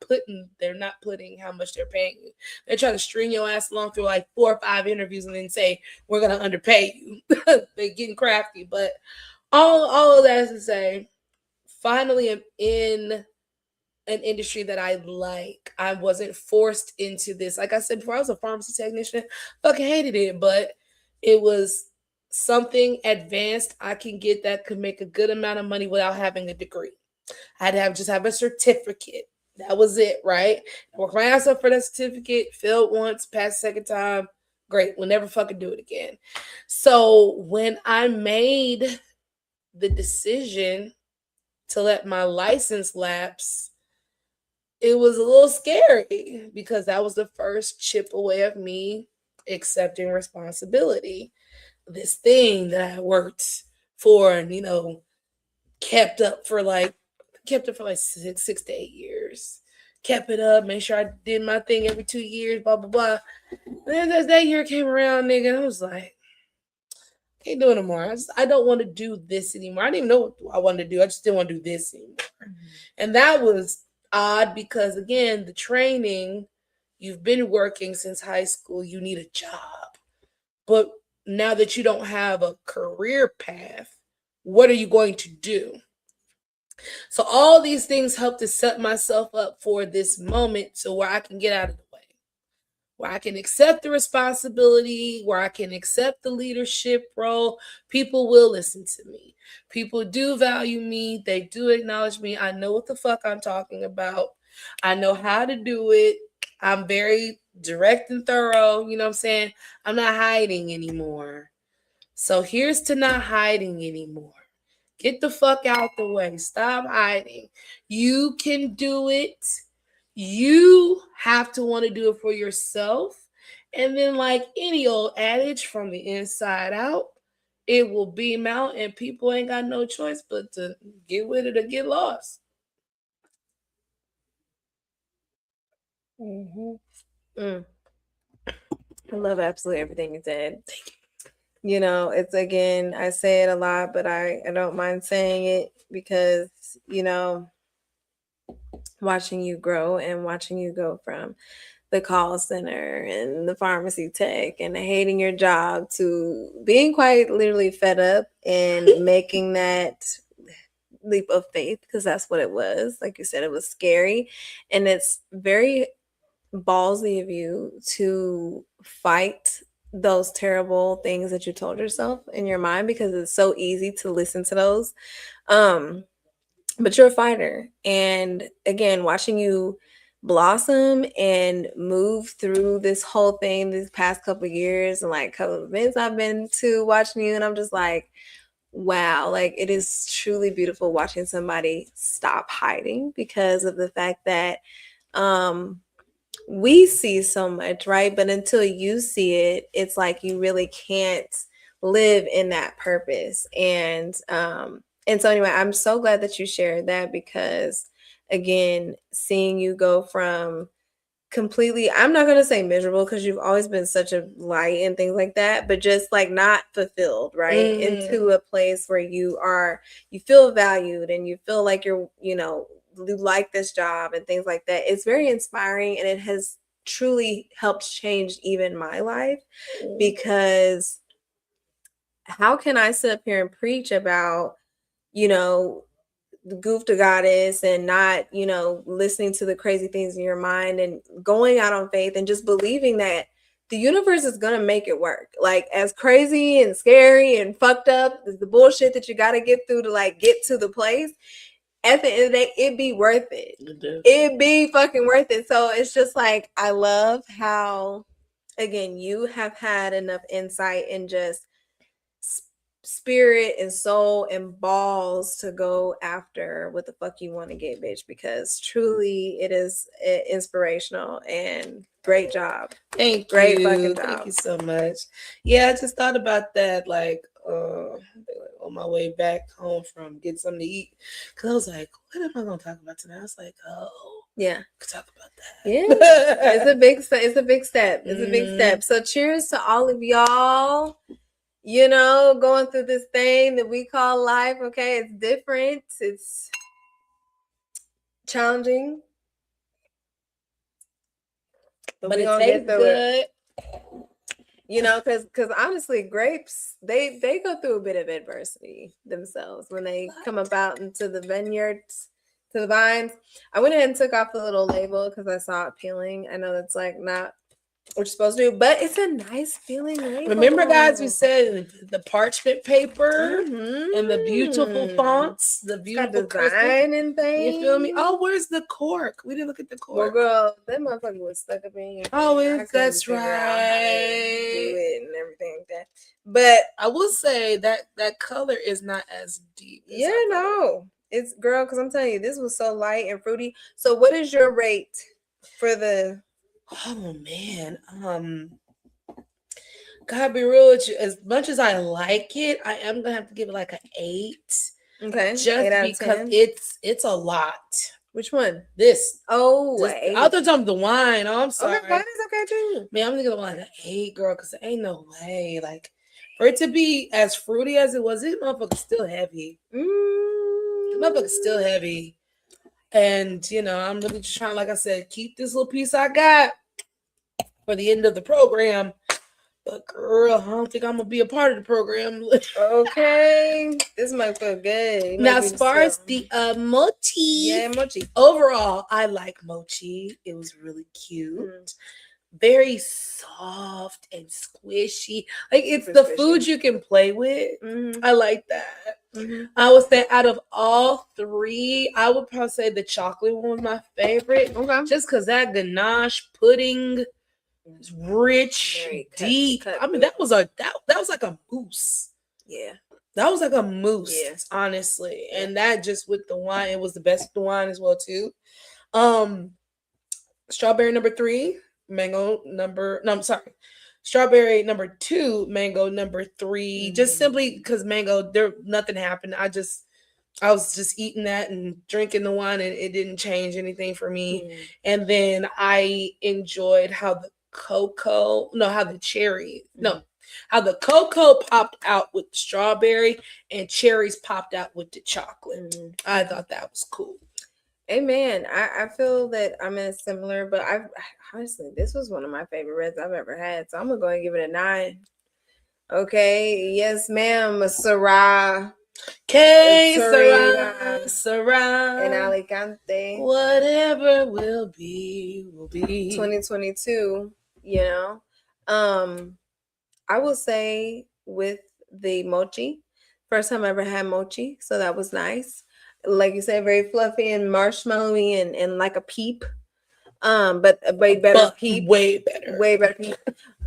putting how much they're paying you. They're trying to string your ass along through like 4 or 5 interviews and then say, we're gonna underpay you. They're getting crafty. But all of that is to say, finally I'm in an industry that I like. I wasn't forced into this. Like I said before, I was a pharmacy technician. Fucking hated it, but it was something advanced I can get that could make a good amount of money without having a degree. I had to have a certificate. That was it, right? Work my ass up for that certificate, failed once, passed second time. Great. We'll never fucking do it again. So when I made the decision to let my license lapse, it was a little scary because that was the first chip away of me accepting responsibility. This thing that I worked for and, kept up for like 6 to 8 years. Kept it up, made sure I did my thing every 2 years, blah, blah, blah. And then as that year came around, nigga, I was like, can't do it anymore. I don't want to do this anymore. I didn't even know what I wanted to do. I just didn't want to do this anymore. Mm-hmm. And that was odd because, again, the training, you've been working since high school, you need a job. But now that you don't have a career path, what are you going to do? So all these things help to set myself up for this moment so where I can get out of the way, where I can accept the responsibility, where I can accept the leadership role. People will listen to me. People do value me. They do acknowledge me. I know what the fuck I'm talking about. I know how to do it. I'm very direct and thorough. You know what I'm saying? I'm not hiding anymore. So here's to not hiding anymore. Get the fuck out the way. Stop hiding. You can do it. You have to want to do it for yourself. And then, like any old adage, from the inside out, it will beam out and people ain't got no choice but to get with it or get lost. Mm-hmm. I love absolutely everything you said. Thank you. It's, again, I say it a lot, but I don't mind saying it because, watching you grow and watching you go from the call center and the pharmacy tech and hating your job to being quite literally fed up and making that leap of faith, because that's what it was. Like you said, it was scary. And it's very ballsy of you to fight those terrible things that you told yourself in your mind, because it's so easy to listen to those. But you're a fighter. And again, watching you blossom and move through this whole thing these past couple of years and like couple of events I've been to watching you, and I'm just like, wow, like it is truly beautiful watching somebody stop hiding because of the fact that we see so much, right? But until you see it, it's like you really can't live in that purpose. And so anyway, I'm so glad that you shared that, because again, seeing you go from completely, I'm not going to say miserable, because you've always been such a light and things like that, but just like not fulfilled, right? Into a place where you feel valued and you feel like you like this job and things like that. It's very inspiring, and it has truly helped change even my life, because how can I sit up here and preach about, the goof to goddess and not, listening to the crazy things in your mind and going out on faith and just believing that the universe is going to make it work. Like, as crazy and scary and fucked up the bullshit that you got to get through to like get to the place, at the end of the day, it'd be worth it. It'd be fucking worth it. So it's just like, I love how, again, you have had enough insight and just spirit and soul and balls to go after what the fuck you want to get, bitch, because truly it is inspirational, and great job. Thank great you. Fucking job. Thank you so much. Yeah, I just thought about that like on my way back home from getting something to eat, because I was like, what am I gonna talk about tonight? I was like, yeah, I could talk about that. Yeah. It's a big step. It's a big step. So cheers to all of y'all, going through this thing that we call life. Okay, it's different, it's challenging, but it tastes good. Because honestly, grapes, they go through a bit of adversity themselves when they come about into the vineyards, to the vines. I went ahead and took off the little label because I saw it peeling. I know that's like not what you're supposed to do. But it's a nice feeling label. Remember, guys, we said the parchment paper Mm-hmm. and the beautiful fonts, the beautiful design and things. You feel me? Oh, where's the cork? We didn't look at the cork. Well, girl, that motherfucker was stuck up in here. Oh, that's right. Do it and everything like that. But I will say that color is not as deep. Yeah, no. It's, girl, because I'm telling you, this was so light and fruity. So what is your rate for the... Oh, man. Gotta be real with you. As much as I like it, I am gonna have to give it like an 8. Okay. Just because it's a lot. Which one? This. Oh, I thought you talking the wine. Oh, I'm sorry. Okay, wine is okay too. Man, I'm gonna give it like an 8, girl, because there ain't no way. Like, for it to be as fruity as it was, this motherfucker's still heavy. Motherfucker's still heavy. And, you know, I'm really just trying, like I said, keep this little piece I got for the end of the program. But, girl, I don't think I'm going to be a part of the program. Okay. This might feel good. Now, as far as the mochi. Yeah, mochi. Overall, I like mochi. It was really cute. Very soft and squishy. Like, it's the food you can play with. I like that. I would say out of all 3, I would probably say the chocolate one was my favorite. Okay. Just because that ganache pudding is rich, deep. I mean, that was like a mousse. Yeah. That was like a mousse, honestly. And that just with the wine, it was the best with the wine as well, too. Strawberry number 3. Strawberry number 2, mango number 3. Just simply because mango, nothing happened. I was just eating that and drinking the wine, and it didn't change anything for me. And then I enjoyed how the cocoa popped out with the strawberry and cherries popped out with the chocolate. I thought that was cool. Amen. I feel that I'm in a similar, but honestly, this was one of my favorite reds I've ever had. So I'm going to go and give it a 9. Okay. Yes, ma'am. Sarah. Sarah. And Alicante. Whatever will be. 2022, you know. I will say with the mochi, first time I ever had mochi. So that was nice. Like you said, very fluffy and marshmallowy and like a peep. But a way better peep. Way better peep.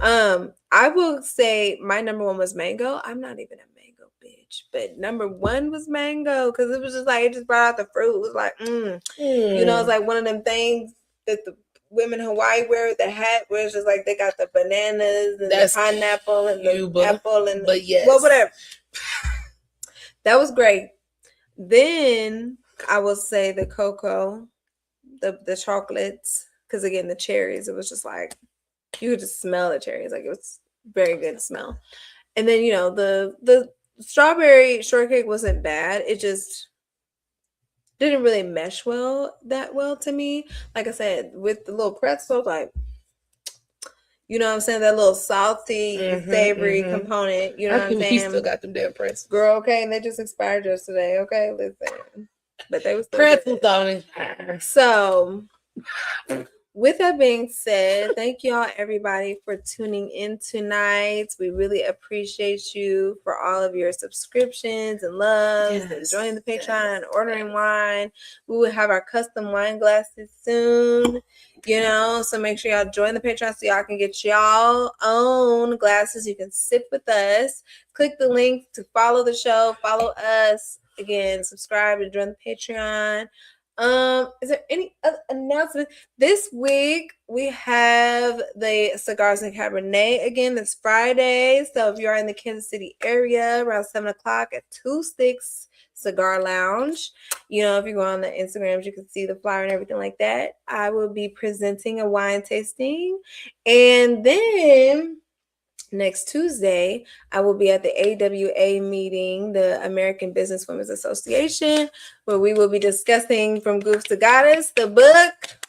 I will say my number 1 was mango. I'm not even a mango bitch, but number 1 was mango because it was just like, it just brought out the fruit. It was like, you know, it's like one of them things that the women in Hawaii wear with the hat, where it's just like they got the bananas and the pineapple and the apple and well, whatever. That was great. Then I will say the cocoa, the chocolates, because again, the cherries, it was just like, you could just smell the cherries. Like, it was very good to smell. And then, you know, the strawberry shortcake wasn't bad. It just didn't really mesh that well to me. Like I said, with the little pretzel, like, you know what I'm saying? That little salty, savory component. You know what I'm saying? You still got them damn pretzels. Girl, okay, and they just expired yesterday. Okay, listen. But they was still pretzels on. So, with that being said, thank y'all everybody for tuning in tonight. We really appreciate you for all of your subscriptions and loves and joining the Patreon and ordering wine. We will have our custom wine glasses soon, you know, so make sure y'all join the Patreon so y'all can get y'all own glasses. You can sip with us. Click the link to follow the show, follow us. Again, subscribe and join the Patreon. Is there any other announcement? This week we have the Cigars and Cabernet again this Friday. So if you're in the Kansas City area around 7:00 at 26 Cigar Lounge, you know, if you go on the Instagrams, you can see the flyer and everything like that. I will be presenting a wine tasting, and then next Tuesday, I will be at the AWA meeting, the American Business Women's Association, where we will be discussing From Goofs to Goddess, the book.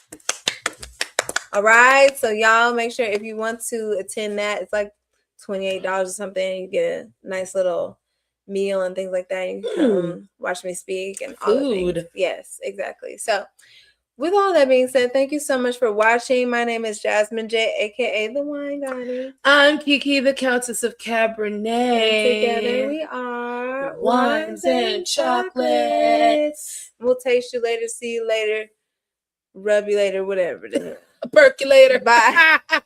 All right. So y'all make sure if you want to attend that, it's like $28 or something. You get a nice little meal and things like that. You can come watch me speak and all the things. Yes, exactly. So with all that being said, thank you so much for watching. My name is Jasmine J, aka the Wine Donnie. I'm Kiki, the Countess of Cabernet. And together we are Wines and chocolates. We'll taste you later, see you later, rub you later, whatever it is. Percolator. Bye.